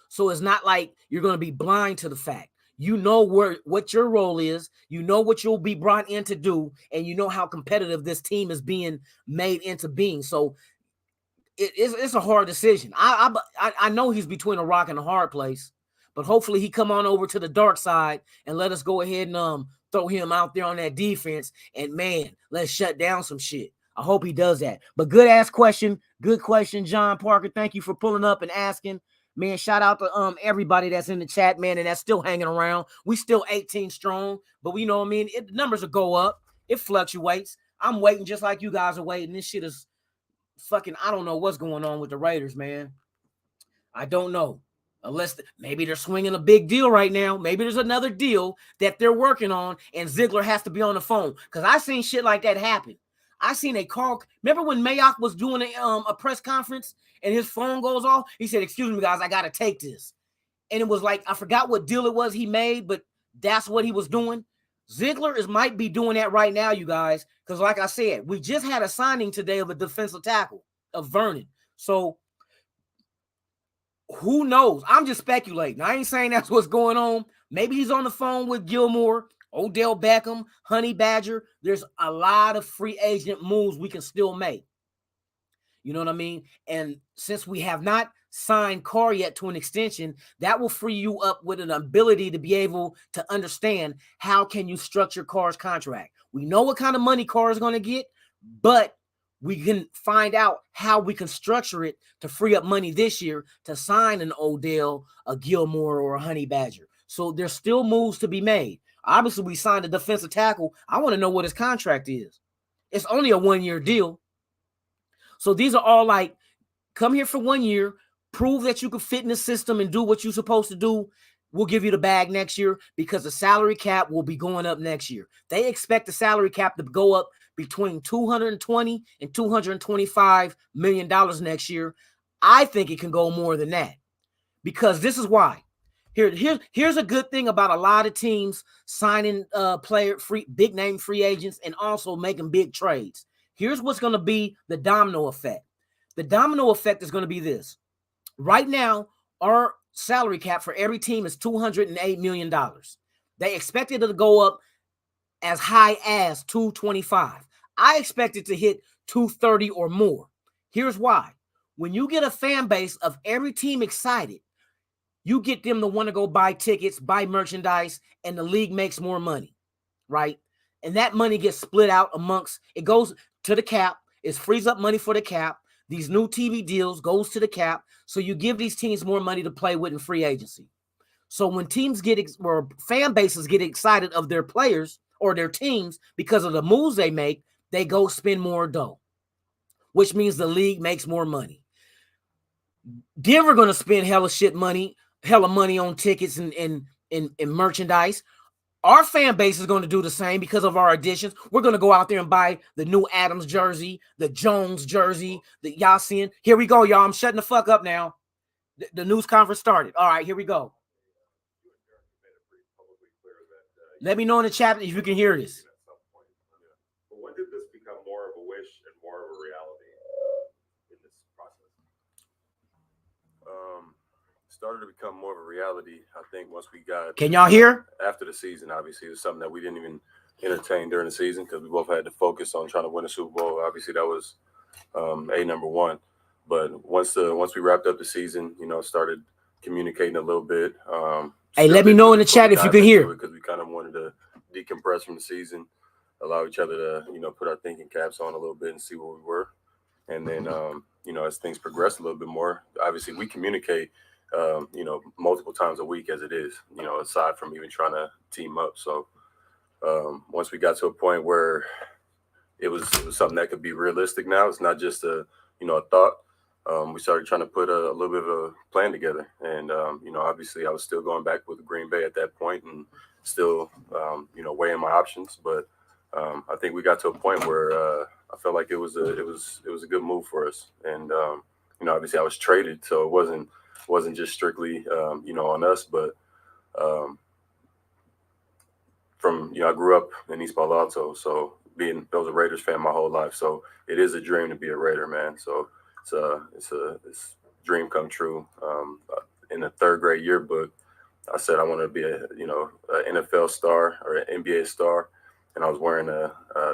So it's not like you're going to be blind to the fact. You know what your role is. You know what you'll be brought in to do, and you know how competitive this team is being made into being. So it's a hard decision. I know he's between a rock and a hard place, but hopefully he come on over to the dark side and let us go ahead and throw him out there on that defense. And man, let's shut down some shit. I hope he does that. But good ass question. Good question, John Parker. Thank you for pulling up and asking. Man, shout out to everybody that's in the chat, man, and that's still hanging around. We still 18 strong, but we know what I mean. The numbers will go up. It fluctuates. I'm waiting just like you guys are waiting. This shit is fucking, I don't know what's going on with the Raiders, man. I don't know. Unless maybe they're swinging a big deal right now. Maybe there's another deal that they're working on, and Ziegler has to be on the phone. Because I seen shit like that happen. I seen a call. Remember when Mayock was doing a press conference and his phone goes off? He said, "Excuse me, guys, I got to take this." And it was like, I forgot what deal it was he made, but that's what he was doing. Ziegler might be doing that right now, you guys. Because like I said, we just had a signing today of a defensive tackle of Vernon. So who knows? I'm just speculating. I ain't saying that's what's going on. Maybe he's on the phone with Gilmore. Odell Beckham, Honey Badger. There's a lot of free agent moves we can still make. You know what I mean? And since we have not signed Carr yet to an extension, that will free you up with an ability to be able to understand how can you structure Carr's contract. We know what kind of money Carr is going to get, but we can find out how we can structure it to free up money this year to sign an Odell, a Gilmore, or a Honey Badger. So there's still moves to be made. Obviously, we signed a defensive tackle. I want to know what his contract is. It's only a 1-year deal. So these are all like, come here for 1 year, prove that you can fit in the system and do what you're supposed to do. We'll give you the bag next year because the salary cap will be going up next year. They expect the salary cap to go up between $220 and $225 million next year. I think it can go more than that because this is why. Here's a good thing about a lot of teams signing big name free agents and also making big trades. Here's what's going to be the domino effect. The domino effect is going to be this. Right now, our salary cap for every team is $208 million. They expect it to go up as high as $225. I expect it to hit $230 or more. Here's why. When you get a fan base of every team excited, you get them to want to go buy tickets, buy merchandise, and the league makes more money, right? And that money gets split out amongst, it goes to the cap. It frees up money for the cap. These new TV deals goes to the cap. So you give these teams more money to play with in free agency. So when teams or fan bases get excited of their players or their teams because of the moves they make, they go spend more dough, which means the league makes more money. Denver going to spend hella money on tickets and merchandise. Our fan base is going to do the same because of our additions. We're going to go out there and buy the new Adams jersey, the Jones jersey, the Yasin. Here we go, y'all. I'm shutting the fuck up now. The news conference started. All right, here we go. Let me know in the chat if you can hear this. But when did this become more of a wish and more of a reality in this process? Started to become more of a reality, I think, once we got. Can y'all hear? After the season, obviously, it was something that we didn't even entertain during the season because we both had to focus on trying to win a Super Bowl. Obviously, that was number one. But once we wrapped up the season, started communicating a little bit. Hey, let me know in the chat if you can hear. Because we kind of wanted to decompress from the season, allow each other to, put our thinking caps on a little bit and see where we were. And then, as things progress a little bit more, obviously we communicate, multiple times a week as it is, aside from even trying to team up. So once we got to a point where it was something that could be realistic now, it's not just a thought. We started trying to put a little bit of a plan together. And, obviously I was still going back with Green Bay at that point and still, weighing my options. But I think we got to a point where I felt like it was a good move for us. And, obviously I was traded, so it wasn't just strictly, on us, but I grew up in East Palo Alto, so I was a Raiders fan my whole life. So it is a dream to be a Raider, man. So it's a dream come true. In the third grade yearbook, I said I wanted to be an NFL star or an NBA star, and I was wearing a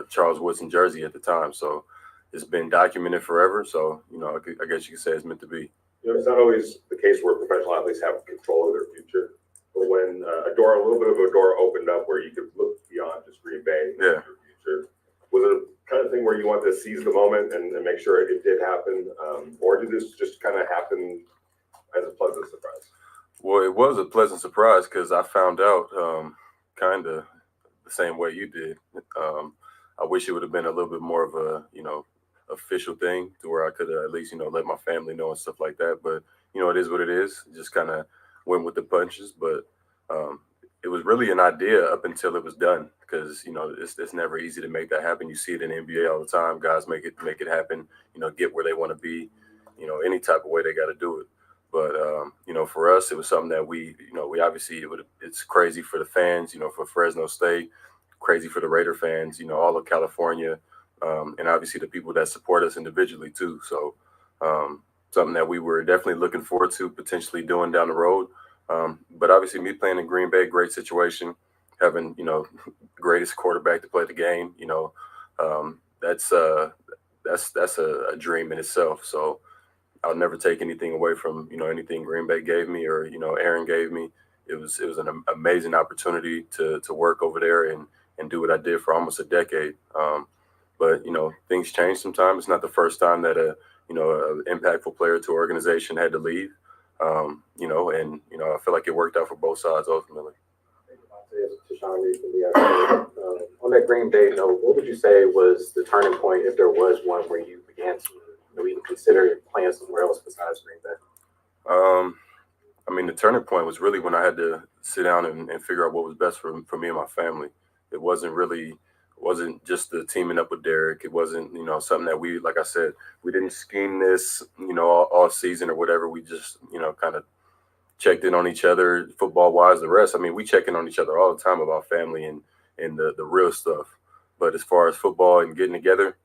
Charles Woodson jersey at the time. So it's been documented forever. So I guess you could say it's meant to be. It's not always the case where professional athletes have control of their future, but when a little bit of a door opened up where you could look beyond just Green Bay, yeah, your future, was it a kind of thing where you wanted to seize the moment and make sure it did happen, or did this just kind of happen as a pleasant surprise? Well, it was a pleasant surprise because I found out kind of the same way you did. I wish it would have been a little bit more of a official thing to where I could at least let my family know and stuff like that. But it is what it is. Just kind of went with the punches. But it was really an idea up until it was done because it's never easy to make that happen. You see it in the NBA all the time. Guys make it happen. Get where they want to be. Any type of way they got to do it. But for us, it was something that we obviously it's crazy for the fans. For Fresno State, crazy for the Raider fans. All of California. And obviously the people that support us individually too. So something that we were definitely looking forward to potentially doing down the road. But obviously me playing in Green Bay, great situation. having, greatest quarterback to play the game, that's a dream in itself. So I'll never take anything away from, anything Green Bay gave me or, Aaron gave me. It was an amazing opportunity to work over there and do what I did for almost a decade. But things change sometimes. It's not the first time that a impactful player to an organization had to leave. I feel like it worked out for both sides ultimately. On that Green Bay note, what would you say was the turning point, if there was one, where you began to even consider playing somewhere else besides Green Bay? The turning point was really when I had to sit down and figure out what was best for me and my family. It wasn't just the teaming up with Derek. It wasn't, something that we, like I said, we didn't scheme this, all season or whatever. We just, kind of checked in on each other football wise. The rest, we check in on each other all the time about family and the real stuff. But as far as football and getting together,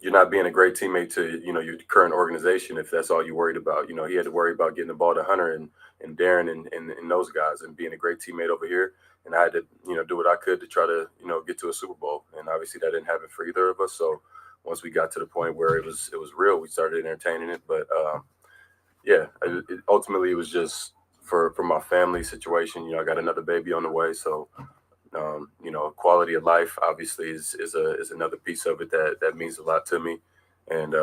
you're not being a great teammate to, your current organization if that's all you worried about. He had to worry about getting the ball to Hunter and Darren and those guys and being a great teammate over here. And I had to, do what I could to try to, get to a Super Bowl. And obviously that didn't happen for either of us. So once we got to the point where it was real, we started entertaining it. But ultimately it was just for my family situation. I got another baby on the way. So, quality of life obviously is another piece of it that means a lot to me. And,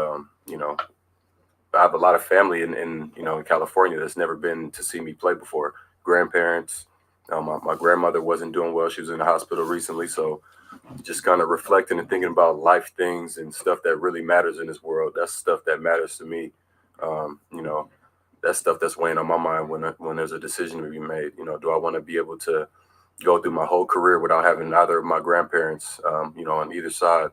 I have a lot of family in California that's never been to see me play before. Grandparents. My grandmother wasn't doing well. She was in the hospital recently. So just kind of reflecting and thinking about life things and stuff that really matters in this world. That's stuff that matters to me. That's stuff that's weighing on my mind when there's a decision to be made. Do I want to be able to go through my whole career without having either of my grandparents, on either side,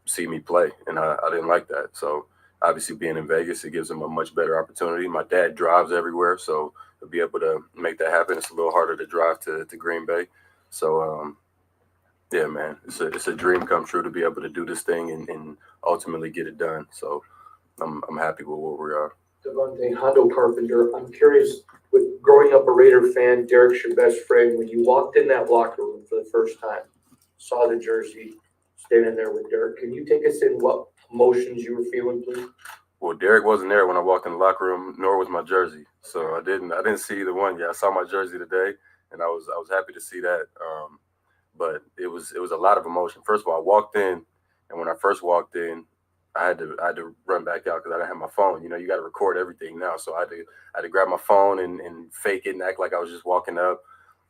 see me play? And I didn't like that. So obviously being in Vegas, it gives them a much better opportunity. My dad drives everywhere, so to be able to make that happen, it's a little harder to drive to Green Bay. So, yeah, man, it's a dream come true to be able to do this thing and ultimately get it done. So I'm happy with where we are. Davante, Hondo Carpenter, I'm curious, with growing up a Raider fan, Derek's your best friend. When you walked in that locker room for the first time, saw the jersey, standing there with Derek, can you take us in what emotions you were feeling, please? Well, Derek wasn't there when I walked in the locker room, nor was my jersey. So I didn't see either one yet. I saw my jersey today, and I was happy to see that. But it was a lot of emotion. First of all, I walked in, and when I first walked in, I had to run back out because I didn't have my phone. You got to record everything now, so I had to grab my phone and fake it and act like I was just walking up.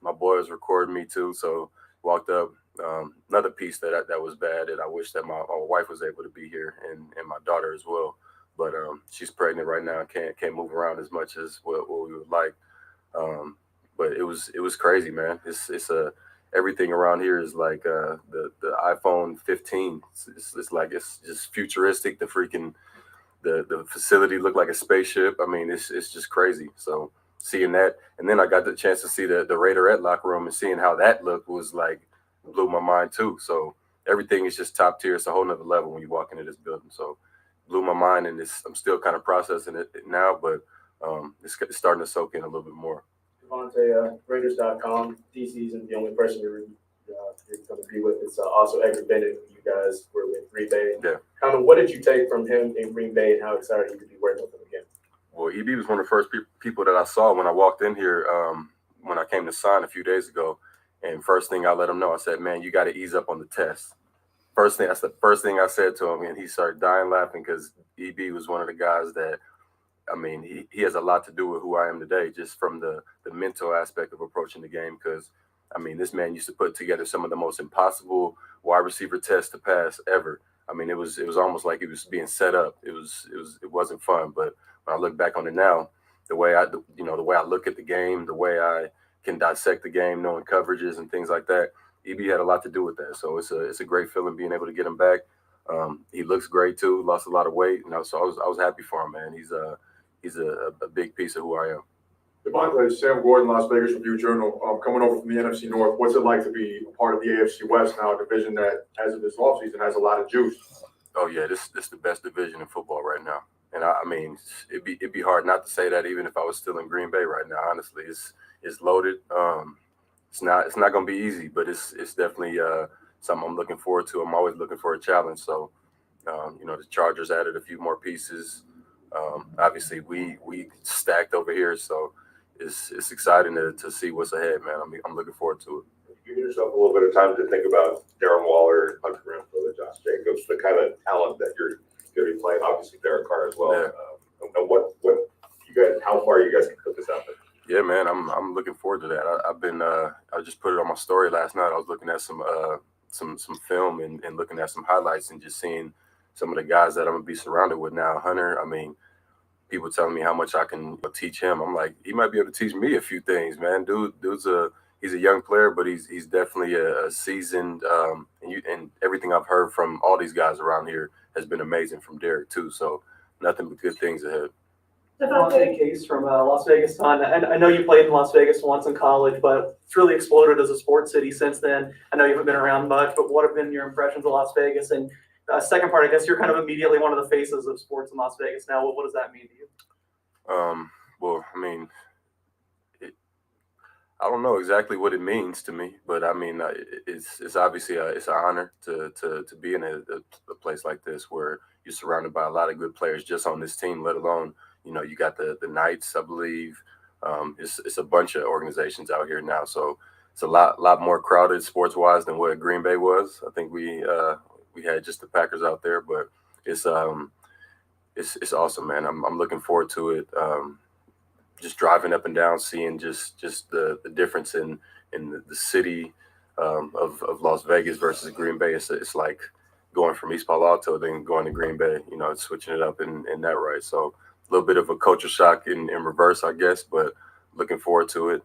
My boy was recording me too, so walked up. Another piece that was bad that I wish that my wife was able to be here and my daughter as well. But she's pregnant right now and can't move around as much as what we would like. But it was crazy, man. It's everything around here is like the iPhone 15. It's like it's just futuristic. The facility looked like a spaceship. It's just crazy. So seeing that, and then I got the chance to see the Raiderette locker room and seeing how that looked was like blew my mind too. So everything is just top tier. It's a whole nother level when you walk into this building. So blew my mind, and I'm still kind of processing it now, but it's starting to soak in a little bit more. Davante, Raiders.com, DC isn't the only person you're going to be with. It's also Edgar Bennett. You guys were with Green Bay. Yeah. Kind of what did you take from him in Green Bay, and how excited you to be working with him again? Well, EB was one of the first people that I saw when I walked in here when I came to sign a few days ago. And first thing I let him know, I said, man, you got to ease up on the test. That's the first thing I said to him, and he started dying laughing because EB was one of the guys that, he has a lot to do with who I am today, just from the mental aspect of approaching the game. Because, this man used to put together some of the most impossible wide receiver tests to pass ever. It was almost like it was being set up. It wasn't fun. But when I look back on it now, the way I look at the game, the way I can dissect the game, knowing coverages and things like that, EB had a lot to do with that. So it's a great feeling being able to get him back. He looks great too. Lost a lot of weight, so I was happy for him, man. He's a big piece of who I am. Davante, Sam Gordon, Las Vegas Review-Journal, coming over from the NFC North. What's it like to be a part of the AFC West now, a division that, as of this offseason, has a lot of juice? Oh yeah, this is the best division in football right now, and it'd be hard not to say that even if I was still in Green Bay right now. Honestly, it's is loaded. It's not going to be easy, but it's definitely something I'm looking forward to. I'm always looking for a challenge. So, the Chargers added a few more pieces. Obviously, we stacked over here, so it's exciting to see what's ahead, man. I'm looking forward to it. Give yourself a little bit of time to think about Darren Waller, Hunter Renfrow, Josh Jacobs, the kind of talent that you're going to be playing. Obviously, Derek Carr as well. Yeah. What you guys? How far you guys can put this out there? Yeah, man, I'm looking forward to that. I've been I just put it on my story last night. I was looking at some film and looking at some highlights and just seeing some of the guys that I'm gonna be surrounded with now. Hunter, I mean, people telling me how much I can teach him. I'm like, he might be able to teach me a few things, man. He's a young player, but he's definitely a seasoned. And everything I've heard from all these guys around here has been amazing from Derek too. So nothing but good things ahead. Davante Case from Las Vegas Sun. And I know you played in Las Vegas once in college, but it's really exploded as a sports city since then. I know you haven't been around much, but what have been your impressions of Las Vegas? And second part, I guess you're kind of immediately one of the faces of sports in Las Vegas now. What does that mean to you? Well, I mean, I don't know exactly what it means to me, but I mean, it's obviously it's an honor to be in a place like this where you're surrounded by a lot of good players just on this team, let alone, you got the Knights, I believe. It's a bunch of organizations out here now, so it's a lot more crowded sports wise than what Green Bay was. I think we had just the Packers out there, but it's awesome, man. I'm looking forward to it. Just driving up and down, seeing just the difference in the city of Las Vegas versus Green Bay. It's like going from East Palo Alto then going to Green Bay. It's switching it up in that right. So a little bit of a culture shock in reverse, I guess, but looking forward to it.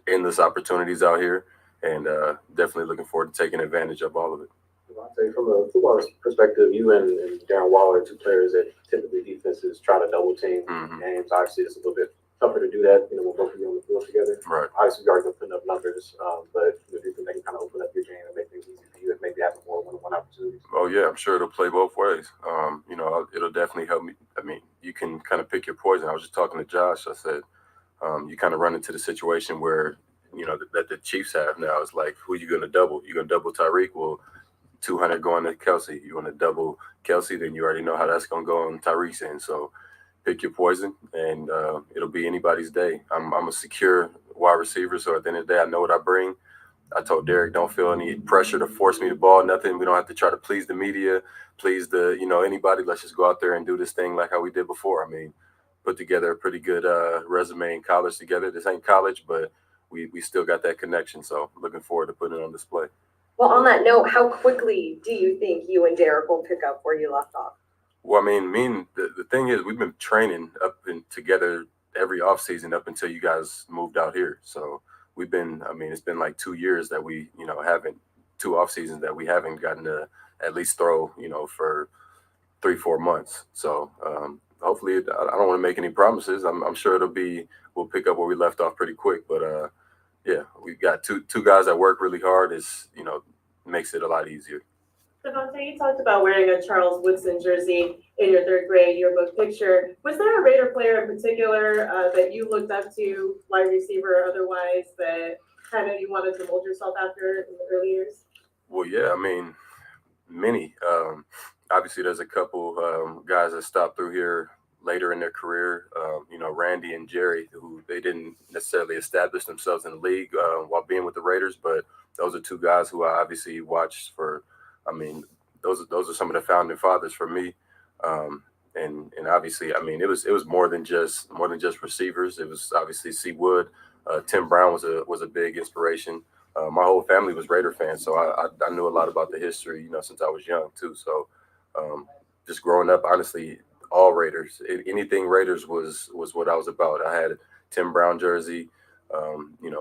Endless opportunities out here, and definitely looking forward to taking advantage of all of it. Davante, from a football perspective, you and Darren Waller are two players that typically defenses try to double team games. Obviously, it's a little bit tougher to do that, when both of you on the field together. Right. Obviously, you already been putting up numbers, but do you think they can kind of open up your game and make things easy for you and maybe have more one-on-one opportunities? Oh yeah, I'm sure it'll play both ways. It'll definitely help me. I mean, you can kind of pick your poison. I was just talking to Josh. I said, you kind of run into the situation where, that the Chiefs have now. It's like, who are you going to double? You're going to double Tyreek? Well, 200 going to Kelsey. You want to double Kelsey, then you already know how that's going to go on Tyreek's end. So pick your poison, and it'll be anybody's day. I'm a secure wide receiver, so at the end of the day, I know what I bring. I told Derek, don't feel any pressure to force me the ball, nothing. We don't have to try to please the media, please anybody. Let's just go out there and do this thing like how we did before. I mean, put together a pretty good resume in college together. This ain't college, but we still got that connection. So looking forward to putting it on display. Well, on that note, how quickly do you think you and Derek will pick up where you left off? Well, I mean, the thing is, we've been training together every offseason up until you guys moved out here. So it's been like 2 years that we, haven't, 2 off seasons that we haven't gotten to at least throw, for 3-4 months. So hopefully, I don't want to make any promises. I'm sure we'll pick up where we left off pretty quick. But yeah, we got two guys that work really hard. Makes it a lot easier. Davante, you talked about wearing a Charles Woodson jersey in your 3rd grade yearbook picture. Was there a Raider player in particular that you looked up to, wide receiver or otherwise, that kind of you wanted to mold yourself after in the early years? Well, yeah, I mean, many. Obviously, there's a couple guys that stopped through here later in their career. Randy and Jerry, who they didn't necessarily establish themselves in the league while being with the Raiders, but those are 2 guys who I obviously watched for. I mean, those are some of the founding fathers for me, and obviously, I mean, it was more than just receivers. It was obviously C. Wood, Tim Brown was a big inspiration. My whole family was Raider fans, so I knew a lot about the history, since I was young too. So just growing up, honestly, all Raiders, anything Raiders was what I was about. I had a Tim Brown jersey.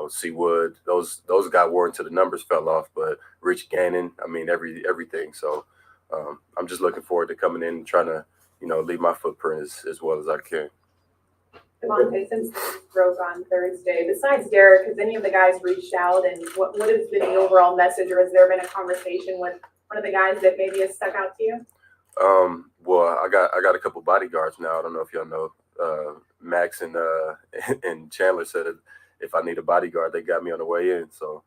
C. Wood, those got worn until the numbers fell off, but Rich Gannon, I mean, everything. So I'm just looking forward to coming in and trying to, leave my footprint as well as I can. Davante, since this broke on Thursday, besides Derek, has any of the guys reached out, and what has been the overall message, or has there been a conversation with one of the guys that maybe has stuck out to you? Well, I got a couple bodyguards now. I don't know if y'all know, Max and Chandler said if I need a bodyguard, they got me on the way in. So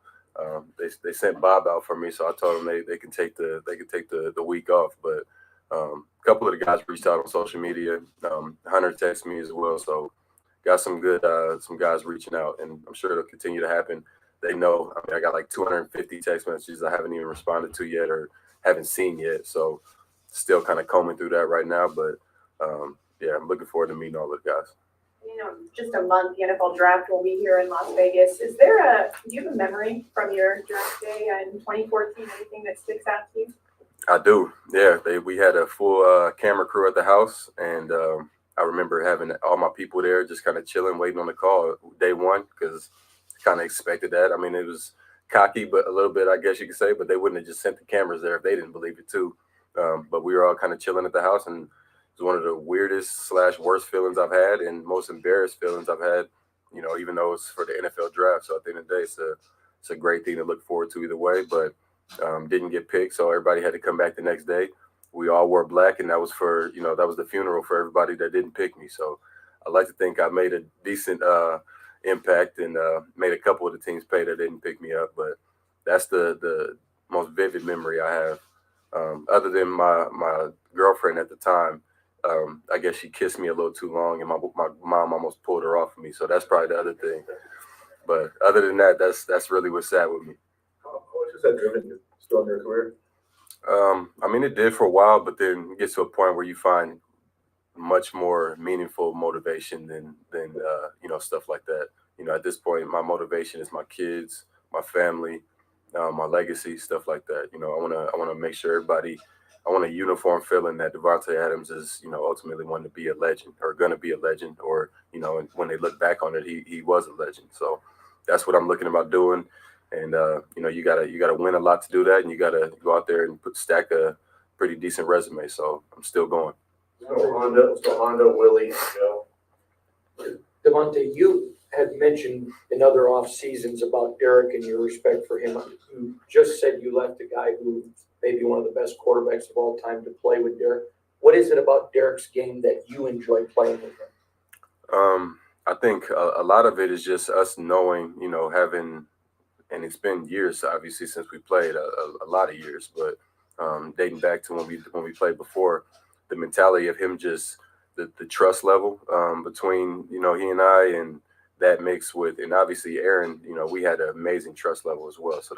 they sent Bob out for me, so I told them they can take the week off. But a couple of the guys reached out on social media. Hunter texted me as well, so got some guys reaching out, and I'm sure it'll continue to happen. They know. I mean, I got like 250 text messages I haven't even responded to yet or haven't seen yet. So still kind of combing through that right now. But yeah, I'm looking forward to meeting all the guys. Just a month, the NFL draft will be here in Las Vegas. Do you have a memory from your draft day in 2014, anything that sticks out to you? I do. Yeah, we had a full camera crew at the house, and I remember having all my people there just kind of chilling, waiting on the call day one, because kind of expected that. I mean, it was cocky, but a little bit, I guess you could say, but they wouldn't have just sent the cameras there if they didn't believe it too. But we were all kind of chilling at the house, and it was one of the weirdest / worst feelings I've had and most embarrassed feelings I've had, even though it's for the NFL draft. So at the end of the day, it's a great thing to look forward to either way, but didn't get picked. So everybody had to come back the next day. We all wore black, and that was that was the funeral for everybody that didn't pick me. So I like to think I made a decent impact and made a couple of the teams pay that didn't pick me up. But that's the most vivid memory I have. Other than my girlfriend at the time, I guess she kissed me a little too long, and my mom almost pulled her off of me. So that's probably the other thing. But other than that, that's really what's sad with me. How much has that driven you still in your career? I mean, it did for a while, but then it gets to a point where you find much more meaningful motivation than stuff like that. At this point, my motivation is my kids, my family, my legacy, stuff like that. I want to make sure everybody. I want a uniform feeling that Davante Adams is, ultimately wanting to be a legend or going to be a legend, or and when they look back on it, he was a legend. So that's what I'm looking about doing. And you gotta win a lot to do that, and you gotta go out there and stack a pretty decent resume. So I'm still going. So Honda, Willie, Davante, you had mentioned in other off seasons about Derek and your respect for him. You just said you left a guy who may be one of the best quarterbacks of all time to play with Derek. What is it about Derek's game that you enjoy playing with him? I think a lot of it is just us knowing, having, and it's been years, obviously, since we played, a lot of years, but dating back to when we played before, the mentality of him, just the trust level between, he and I, and that mixed with, and obviously Aaron, we had an amazing trust level as well. So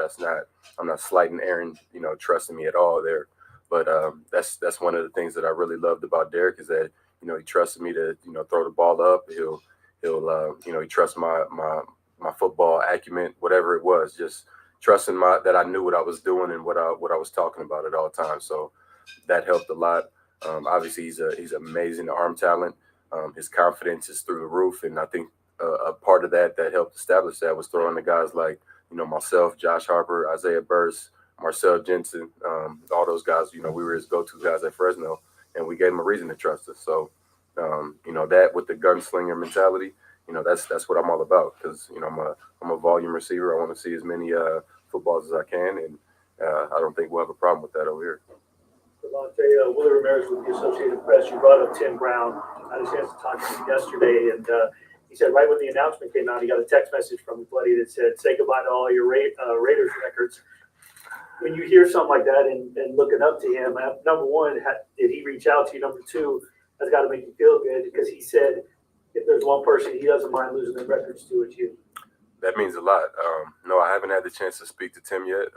I'm not slighting Aaron, trusting me at all there. But that's one of the things that I really loved about Derek, is that, he trusted me to, throw the ball up. He'll he trusts my football acumen, whatever it was, just trusting that I knew what I was doing and what I was talking about at all times. So that helped a lot. Obviously he's amazing arm talent. His confidence is through the roof. And I think a part of that helped establish that was throwing the guys like, myself, Josh Harper, Isaiah Burst, Marcel Jensen, all those guys, we were his go-to guys at Fresno, and we gave him a reason to trust us. So, that with the gunslinger mentality, that's what I'm all about, because, I'm a volume receiver. I want to see as many footballs as I can, and I don't think we'll have a problem with that over here. Davante, Willie Ramirez with the Associated Press. You brought up Tim Brown. I had a chance to talk to him yesterday, and he said right when the announcement came out, he got a text message from his buddy that said, "Say goodbye to all your Raiders records." When you hear something like that and looking up to him, number one, did he reach out to you? Number two, that's got to make you feel good, because he said if there's one person he doesn't mind losing the records to, it's you. That means a lot. No, I haven't had the chance to speak to Tim yet,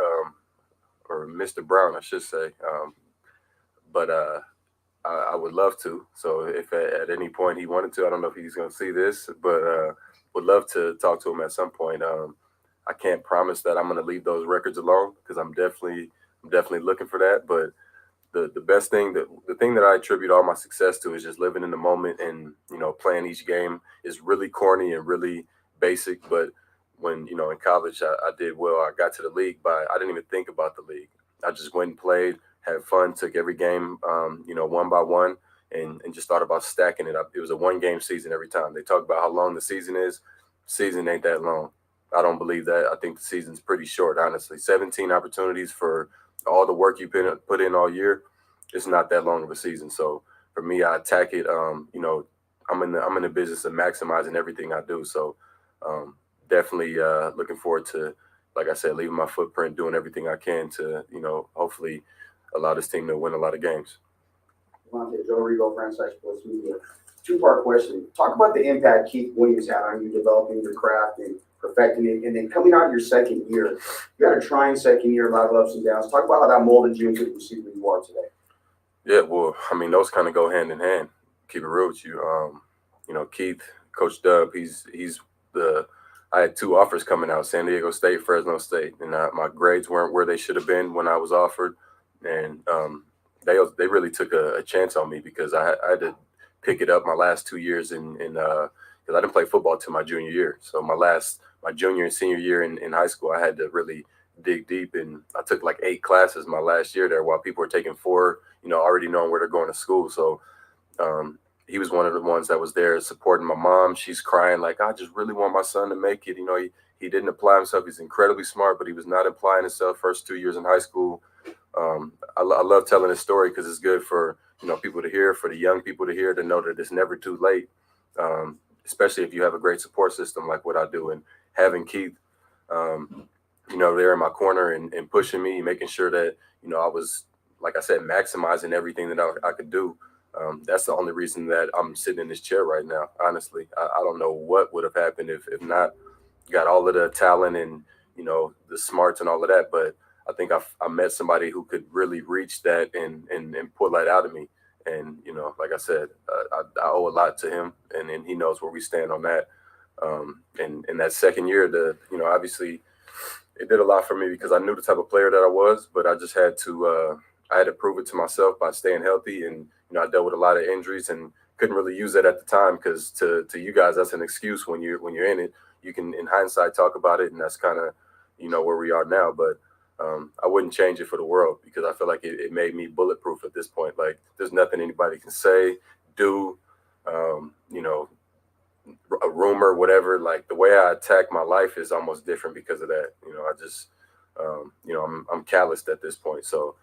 or Mr. Brown, I should say. But I would love to. So if at any point he wanted to, I don't know if he's going to see this, but would love to talk to him at some point. I can't promise that I'm going to leave those records alone, because I'm definitely looking for that. But the best thing, the thing that I attribute all my success to, is just living in the moment, and playing each game is really corny and really basic. But when in college I did well. I got to the league, but I didn't even think about the league. I just went and played, had fun, took every game one by one, and just thought about stacking it up. It was a 1-game season every time. They talk about how long the season is. Season ain't that long. I don't believe that. I think the season's pretty short, honestly. 17 opportunities for all the work you put in all year. It's not that long of a season. So for me, I attack it. I'm in the business of maximizing everything I do. So definitely looking forward to, like I said, leaving my footprint, doing everything I can to, hopefully allow this team to win a lot of games. Davante, Joe Rigo, Franchise Sports Media. Two-part question. Talk about the impact Keith Williams had on you developing your craft and perfecting it. And then coming out your second year, you had a trying second year, a lot of ups and downs. Talk about how that molded you into the receiver you are today. Yeah, well, I mean, those kind of go hand in hand. Keep it real with you. Keith, Coach Dub, I had 2 offers coming out, San Diego State, Fresno State, and my grades weren't where they should have been when I was offered. And they really took a chance on me because I had to pick it up my last 2 years because I didn't play football till my junior year. So my junior and senior year in high school, I had to really dig deep, and I took like 8 classes my last year there while people were taking 4, already knowing where they're going to school. So he was one of the ones that was there supporting my mom. She's crying like, I just really want my son to make it. He didn't apply himself. He's incredibly smart, but he was not applying himself first 2 years in high school. I love telling this story because it's good for people to hear, for the young people to hear, to know that it's never too late, especially if you have a great support system like what I do. And having Keith, there in my corner and pushing me, making sure that, I was, like I said, maximizing everything that I could do. That's the only reason that I'm sitting in this chair right now. Honestly, I don't know what would have happened if not got all of the talent and, the smarts and all of that. But I think I met somebody who could really reach that and pull that out of me. And, like I said, I owe a lot to him, and he knows where we stand on that. And in that second year, obviously it did a lot for me because I knew the type of player that I was, but I just had to prove it to myself by staying healthy. And, I dealt with a lot of injuries and couldn't really use that at the time because to you guys, that's an excuse when you're in it. You can, in hindsight, talk about it, and that's kind of, where we are now. But I wouldn't change it for the world because I feel like it made me bulletproof at this point. Like, there's nothing anybody can say, do, a rumor, whatever. Like, the way I attack my life is almost different because of that. I'm calloused at this point. So,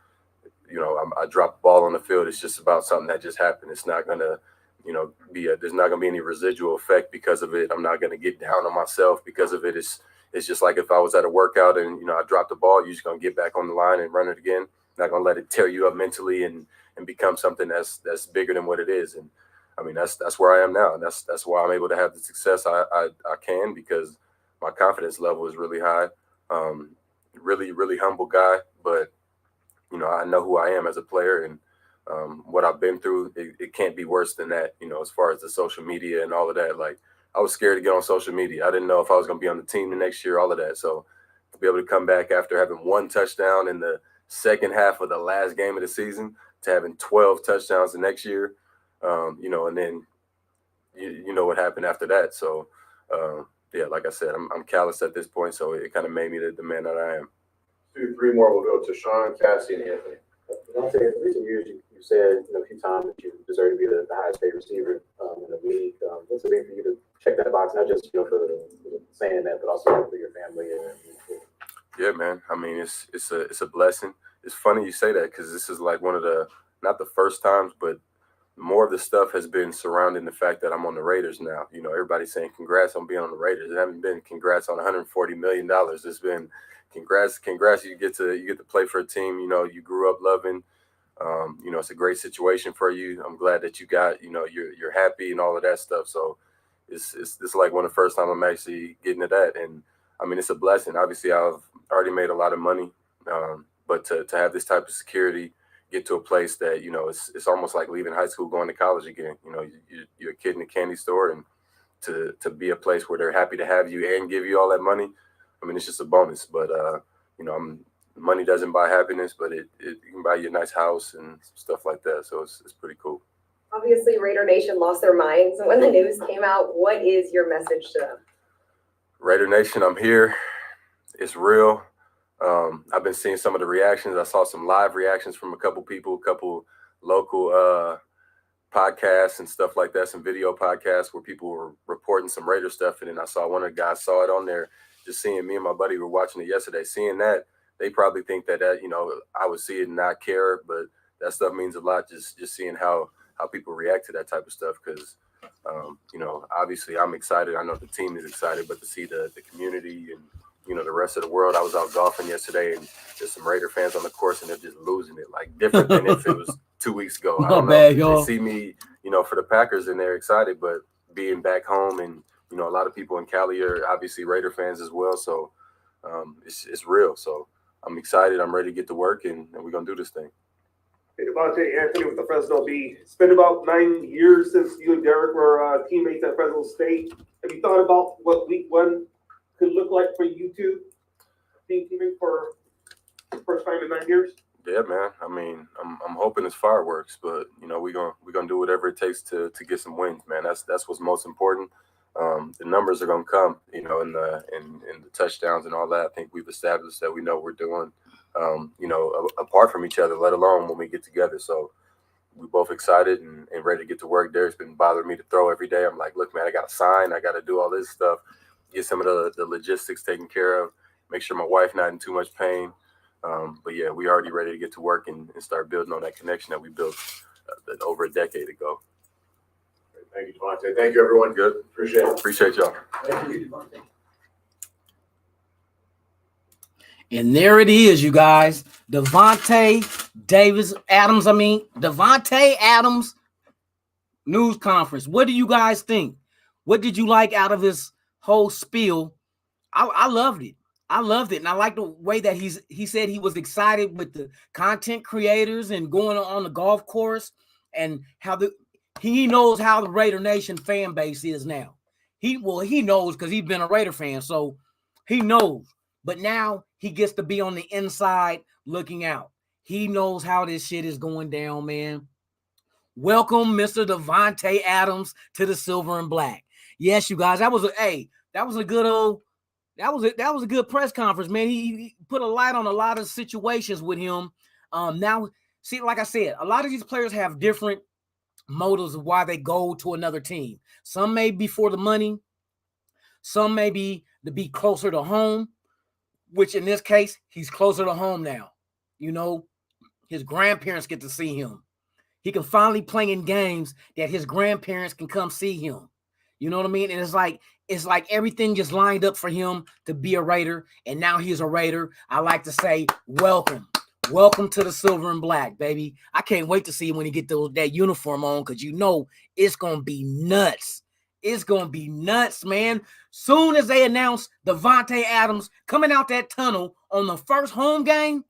I drop the ball on the field. It's just about something that just happened. It's not going to, there's not going to be any residual effect because of it. I'm not going to get down on myself because of it. It's just like if I was at a workout and, I dropped the ball, you're just going to get back on the line and run it again. Not going to let it tear you up mentally and become something that's bigger than what it is. And I mean, that's where I am now. And that's why I'm able to have the success I can, because my confidence level is really high. Really, really humble guy, but I know who I am as a player, and what I've been through, it can't be worse than that, as far as the social media and all of that. Like, I was scared to get on social media. I didn't know if I was going to be on the team the next year, all of that. So to be able to come back after having 1 touchdown in the second half of the last game of the season to having 12 touchdowns the next year, and then you know what happened after that. So, like I said, I'm callous at this point, so it kind of made me the man that I am. 2, 3 more. We'll go to Sean, Cassie, and Anthony. I'll say in recent years, you said a few times that you deserve to be the highest paid receiver in the league. What's it mean for you to check that box, not just for saying that, but also for your family? Yeah, man. I mean, it's a blessing. It's funny you say that because this is like one of the, not the first times, but more of the stuff has been surrounding the fact that I'm on the Raiders now. Everybody's saying congrats on being on the Raiders. It hasn't been congrats on $140 million. It's been congrats. You get to play for a team, you grew up loving. It's a great situation for you. I'm glad that you got, you're happy and all of that stuff. So it's like one of the first time I'm actually getting to that. And I mean, it's a blessing. Obviously, I've already made a lot of money, but to have this type of security, get to a place that, it's almost like leaving high school, going to college again. You're a kid in a candy store, and to be a place where they're happy to have you and give you all that money, I mean, it's just a bonus. But, money doesn't buy happiness, but it can buy you a nice house and stuff like that. So it's pretty cool. Obviously, Raider Nation lost their minds when the news came out. What is your message to them? Raider Nation, I'm here. It's real. I've been seeing some of the reactions. I saw some live reactions from a couple people, a couple local podcasts and stuff like that, some video podcasts where people were reporting some Raider stuff. And then I saw one of the guys saw it on there. Just seeing, me and my buddy were watching it yesterday, seeing that, they probably think that I would see it and not care, but that stuff means a lot. Just seeing how people react to that type of stuff, because You know, obviously I'm excited. I know the team is excited, but to see the community and, you know, the rest of the world. I was out golfing yesterday and there's some Raider fans on the course and they're just losing it, like different than if it was 2 weeks ago. I don't know. Bad, y'all. They see me, you know, for the Packers and they're excited, but being back home and, you know, a lot of people in Cali are obviously Raider fans as well. So it's real. So I'm excited. I'm ready to get to work and we're going to do this thing. Hey, Davante, Anthony with the Fresno Bee. It's been about 9 years since you and Derek were teammates at Fresno State. Have you thought about what week one could look like for you two being teammates for the first time in 9 years? Yeah, man. I mean, I'm hoping it's fireworks, but you know, we're gonna do whatever it takes to get some wins, man. That's what's most important. The numbers are gonna come, you know, in the touchdowns and all that. I think we've established that we know what we're doing, you know, apart from each other, let alone when we get together. So we're both excited and ready to get to work. Derek's been bothering me to throw every day. I'm like, look, man, I got to sign. I got to do all this stuff, get some of the logistics taken care of, make sure my wife not in too much pain. But yeah, we already ready to get to work and start building on that connection that we built over a decade ago. Thank you, Davante. Thank you, everyone. Good. Appreciate it. Appreciate y'all. Thank you, Davante. And there it is, you guys. Davante Adams news conference. What do you guys think? What did you like out of his whole spiel? I loved it. I loved it. And I like the way that he said he was excited with the content creators and going on the golf course and how he knows how the Raider Nation fan base is now. He knows because he's been a Raider fan, so he knows. But now he gets to be on the inside looking out. He knows how this shit is going down, man. Welcome, Mr. Davante Adams, to the Silver and Black. Yes, you guys, that was a good press conference, man. He put a light on a lot of situations with him. Now, see, like I said, a lot of these players have different motives of why they go to another team. Some may be for the money. Some may be to be closer to home, which in this case, he's closer to home now. You know, his grandparents get to see him. He can finally play in games that his grandparents can come see him. You know what I mean? And it's like everything just lined up for him to be a Raider, and now he's a Raider. I like to say, welcome to the Silver and Black, baby. I can't wait to see him when he get that uniform on, because you know it's gonna be nuts. It's gonna be nuts, man. Soon as they announce Davante Adams coming out that tunnel on the first home game,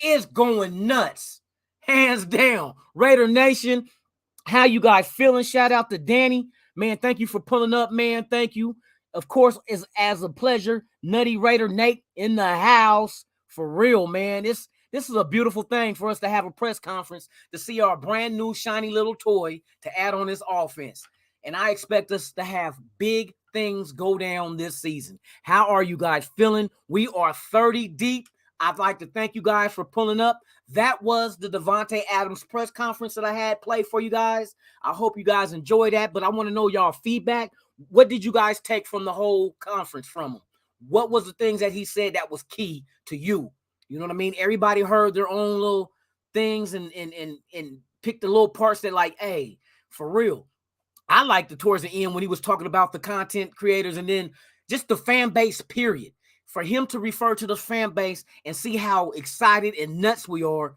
it's going nuts. Hands down. Raider Nation, how you guys feeling? Shout out to Danny. Man, thank you for pulling up, man. Thank you. Of course, it's as a pleasure. Nutty Raider Nate in the house. For real, man. This is a beautiful thing for us to have a press conference to see our brand new shiny little toy to add on this offense. And I expect us to have big things go down this season. How are you guys feeling? We are 30 deep. I'd like to thank you guys for pulling up. That was the Davante Adams press conference that I had play for you guys. I hope you guys enjoyed that, but I want to know y'all feedback. What did you guys take from the whole conference from him? What was the things that he said that was key to you? You know what I mean? Everybody heard their own little things and picked the little parts that, like, hey, for real. I liked it towards the end when he was talking about the content creators and then just the fan base, period. For him to refer to the fan base and see how excited and nuts we are,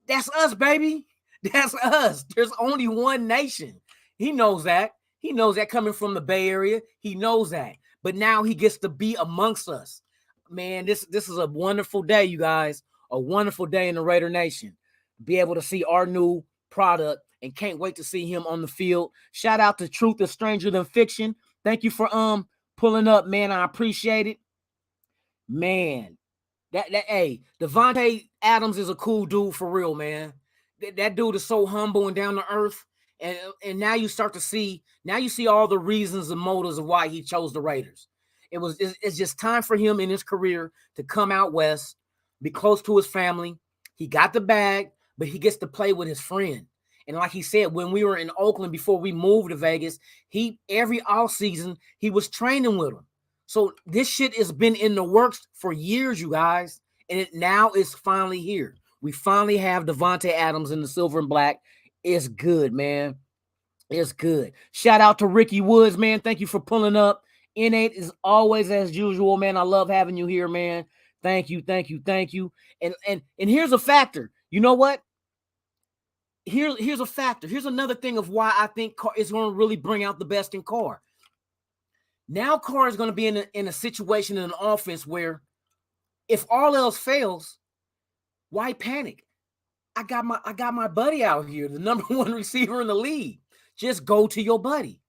that's us, baby. That's us. There's only one nation. He knows that. He knows that coming from the Bay Area. He knows that. But now he gets to be amongst us. Man, this is a wonderful day, you guys. A wonderful day in the Raider Nation. Be able to see our new product and can't wait to see him on the field. Shout out to Truth is Stranger Than Fiction. Thank you for pulling up, man. I appreciate it. Man, hey, Davante Adams is a cool dude for real, man. That dude is so humble and down to earth. And now you start to see, all the reasons and motives of why he chose the Raiders. It's just time for him in his career to come out west, be close to his family. He got the bag, but he gets to play with his friend. And like he said, when we were in Oakland before we moved to Vegas, every offseason he was training with him. So this shit has been in the works for years, you guys, and it now is finally here. We finally have Davante Adams in the Silver and Black. It's good, man. It's good. Shout out to Ricky Woods, man. Thank you for pulling up. N8 is always as usual, man. I love having you here, man. Thank you, thank you, thank you. And here's a factor. You know what? Here's a factor. Here's another thing of why I think Carr is going to really bring out the best in Carr. Now Carr is going to be in a situation in an offense where if all else fails, why panic? I got my buddy out here, the number one receiver in the league. Just go to your buddy.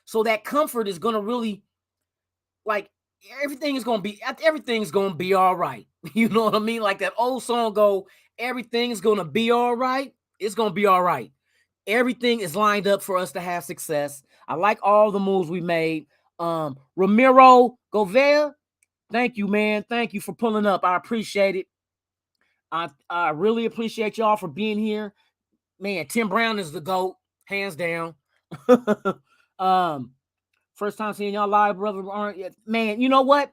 So that comfort is going to really, like, everything's going to be all right. You know what I mean? Like that old song go, everything's going to be all right. It's going to be all right. Everything is lined up for us to have success. I like all the moves we made. Ramiro Govea, thank you, man. Thank you for pulling up. I appreciate it. I really appreciate y'all for being here. Man, Tim Brown is the GOAT, hands down. First time seeing y'all live, brother. Man, you know what?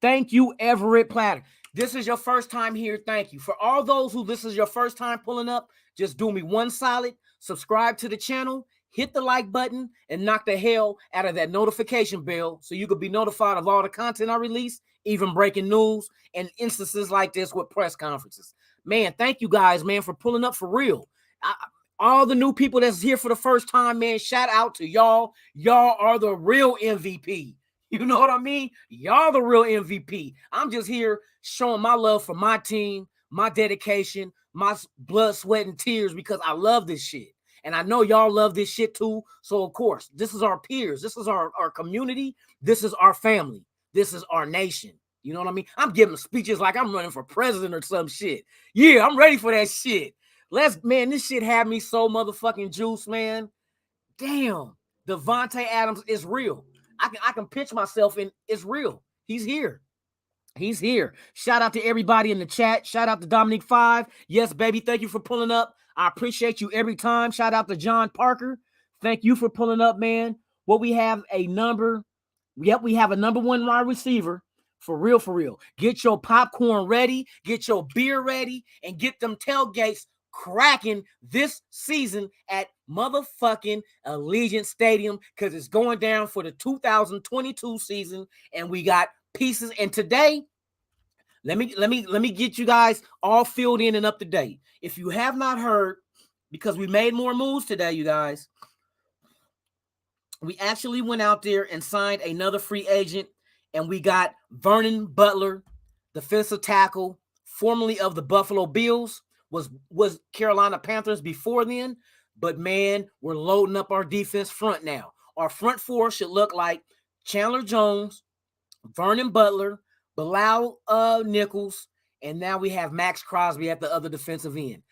Thank you, Everett Platter. This is your first time here. Thank you. For all those who this is your first time pulling up, just do me one solid. Subscribe to the channel, hit the like button, and knock the hell out of that notification bell so you could be notified of all the content I release, even breaking news and instances like this with press conferences. Man, thank you guys, man, for pulling up for real. All the new people that's here for the first time, man, shout out to y'all. Y'all are the real MVP. You know what I mean? Y'all the real MVP. I'm just here showing my love for my team, my dedication, my blood, sweat, and tears because I love this shit. And I know y'all love this shit too. So, of course, this is our peers. This is our community. This is our family. This is our nation. You know what I mean? I'm giving speeches like I'm running for president or some shit. Yeah, I'm ready for that shit. Man, this shit had me so motherfucking juice, man. Damn. Davante Adams is real. I can pitch myself in. It's real. He's here. He's here. Shout out to everybody in the chat. Shout out to Dominique 5. Yes, baby. Thank you for pulling up. I appreciate you every time. Shout out to John Parker. Thank you for pulling up, man. Well, we have a number. Yep, we have a number one wide receiver. For real, for real. Get your popcorn ready. Get your beer ready. And get them tailgates cracking this season at motherfucking Allegiant Stadium because it's going down for the 2022 season. And we got pieces. And today, let me get you guys all filled in and up to date. If you have not heard, because we made more moves today, you guys, we actually went out there and signed another free agent, and we got Vernon Butler, defensive tackle, formerly of the Buffalo Bills, was Carolina Panthers before then. But man, we're loading up our defense front now. Our front four should look like Chandler Jones, Vernon Butler, Bilal Nichols, and now we have Max Crosby at the other defensive end.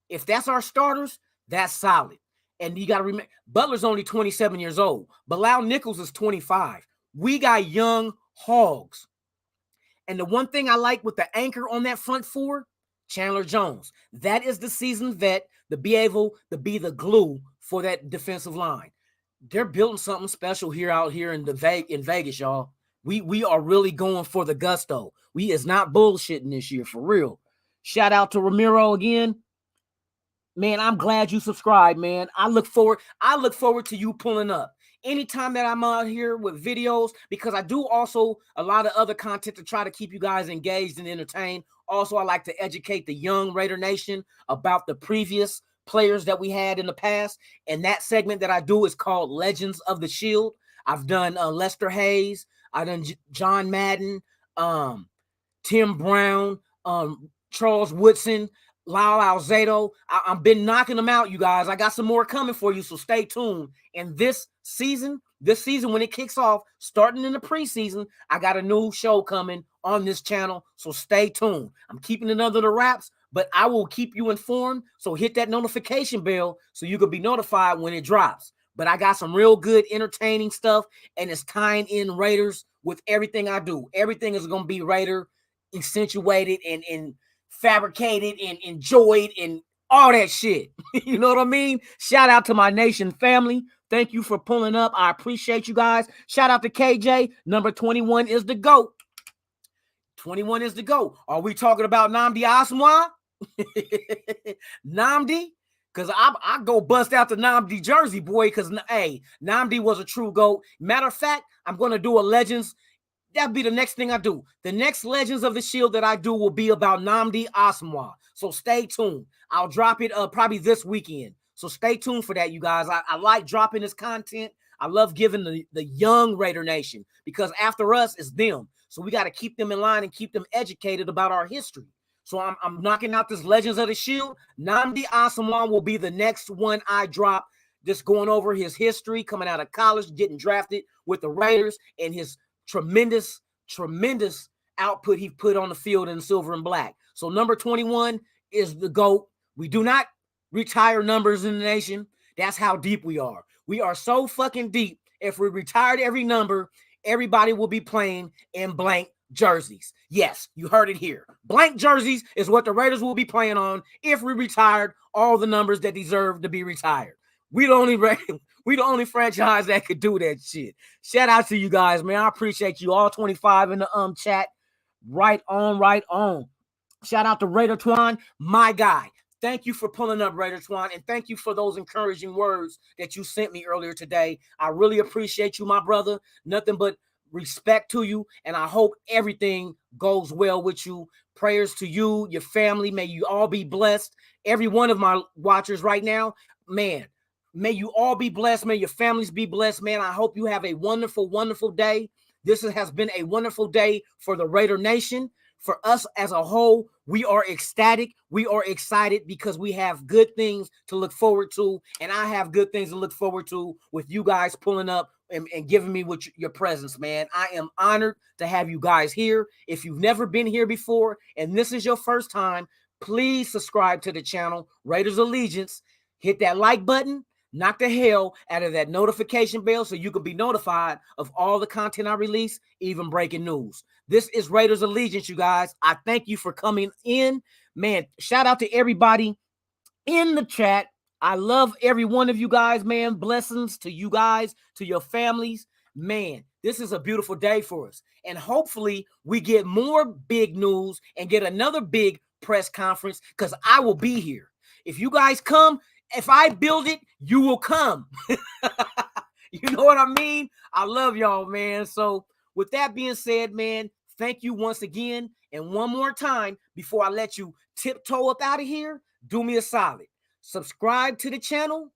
If that's our starters, that's solid. And you got to remember, Butler's only 27 years old. Bilal Nichols is 25. We got young hogs. And the one thing I like with the anchor on that front four, Chandler Jones. That is the seasoned vet to be able to be the glue for that defensive line. They're building something special out here in Vegas, y'all. We are really going for the gusto. We is not bullshitting this year, for real. Shout out to Ramiro again. Man, I'm glad you subscribed, man. I look forward to you pulling up. Anytime that I'm out here with videos, because I do also a lot of other content to try to keep you guys engaged and entertained. Also, I like to educate the young Raider Nation about the previous players that we had in the past. And that segment that I do is called Legends of the Shield. I've done Lester Hayes. I've done John Madden, Tim Brown, Charles Woodson, Lyle Alzado. I've been knocking them out, you guys. I got some more coming for you, so stay tuned. And this season when it kicks off, starting in the preseason, I got a new show coming on this channel, so stay tuned. I'm keeping it under the wraps, but I will keep you informed, so hit that notification bell so you can be notified when it drops. But I got some real good, entertaining stuff, and it's tying in Raiders with everything I do. Everything is going to be Raider accentuated and fabricated and enjoyed and all that shit. You know what I mean? Shout out to my nation family. Thank you for pulling up. I appreciate you guys. Shout out to KJ. Number 21 is the GOAT. 21 is the GOAT. Are we talking about Nnamdi Asomugha? Nnamdi? Cause I go bust out the Nnamdi jersey, boy. Cause hey, Nnamdi was a true GOAT. Matter of fact, I'm gonna do a Legends. That'll be the next thing I do. The next Legends of the Shield that I do will be about Nnamdi Asomugha. So stay tuned. I'll drop it probably this weekend. So stay tuned for that, you guys. I like dropping this content. I love giving the young Raider Nation, because after us is them. So we got to keep them in line and keep them educated about our history. So I'm knocking out this Legends of the Shield. Nnamdi Asomugha will be the next one I drop, just going over his history, coming out of college, getting drafted with the Raiders, and his tremendous output he put on the field in silver and black. So number 21 is the GOAT. We do not retire numbers in the nation. That's how deep we are. We are so fucking deep. If we retired every number, everybody will be playing in blank jerseys. Yes, you heard it here. Blank jerseys is what the Raiders will be playing on if we retired all the numbers that deserve to be retired. We the only franchise that could do that shit. Shout out to you guys, man. I appreciate you all 25 in the chat. Right on. Shout out to Raider Twan, my guy. Thank you for pulling up, Raider Twan, and thank you for those encouraging words that you sent me earlier today. I really appreciate you, my brother. Nothing but respect to you, and I hope everything goes well with you. Prayers to you, your family. May you all be blessed. Every one of my watchers right now, man, may you all be blessed. May your families be blessed, man. I hope you have a wonderful, wonderful day. This has been a wonderful day for the Raider Nation. For us as a whole, we are ecstatic. We are excited because we have good things to look forward to. And I have good things to look forward to with you guys pulling up and giving me with your presence, man. I am honored to have you guys here. If you've never been here before and this is your first time, please subscribe to the channel, Raiders Allegiance. Hit that like button. Knock the hell out of that notification bell so you can be notified of all the content I release, even breaking news. This is Raiders Allegiance, you guys. I thank you for coming in. Man, shout out to everybody in the chat. I love every one of you guys, man. Blessings to you guys, to your families. Man, this is a beautiful day for us. And hopefully we get more big news and get another big press conference, because I will be here. If you guys come, if I build it, you will come. You know what I mean? I love y'all, man. So with that being said, man, thank you once again. And one more time before I let you tiptoe up out of here, do me a solid. Subscribe to the channel,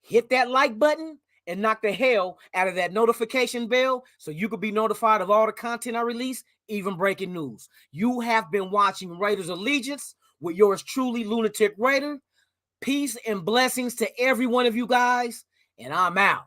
hit that like button, and knock the hell out of that notification bell so you can be notified of all the content I release, even breaking news. You have been watching Raiders Allegiance with yours truly, Lunatic Raider. Peace and blessings to every one of you guys, and I'm out.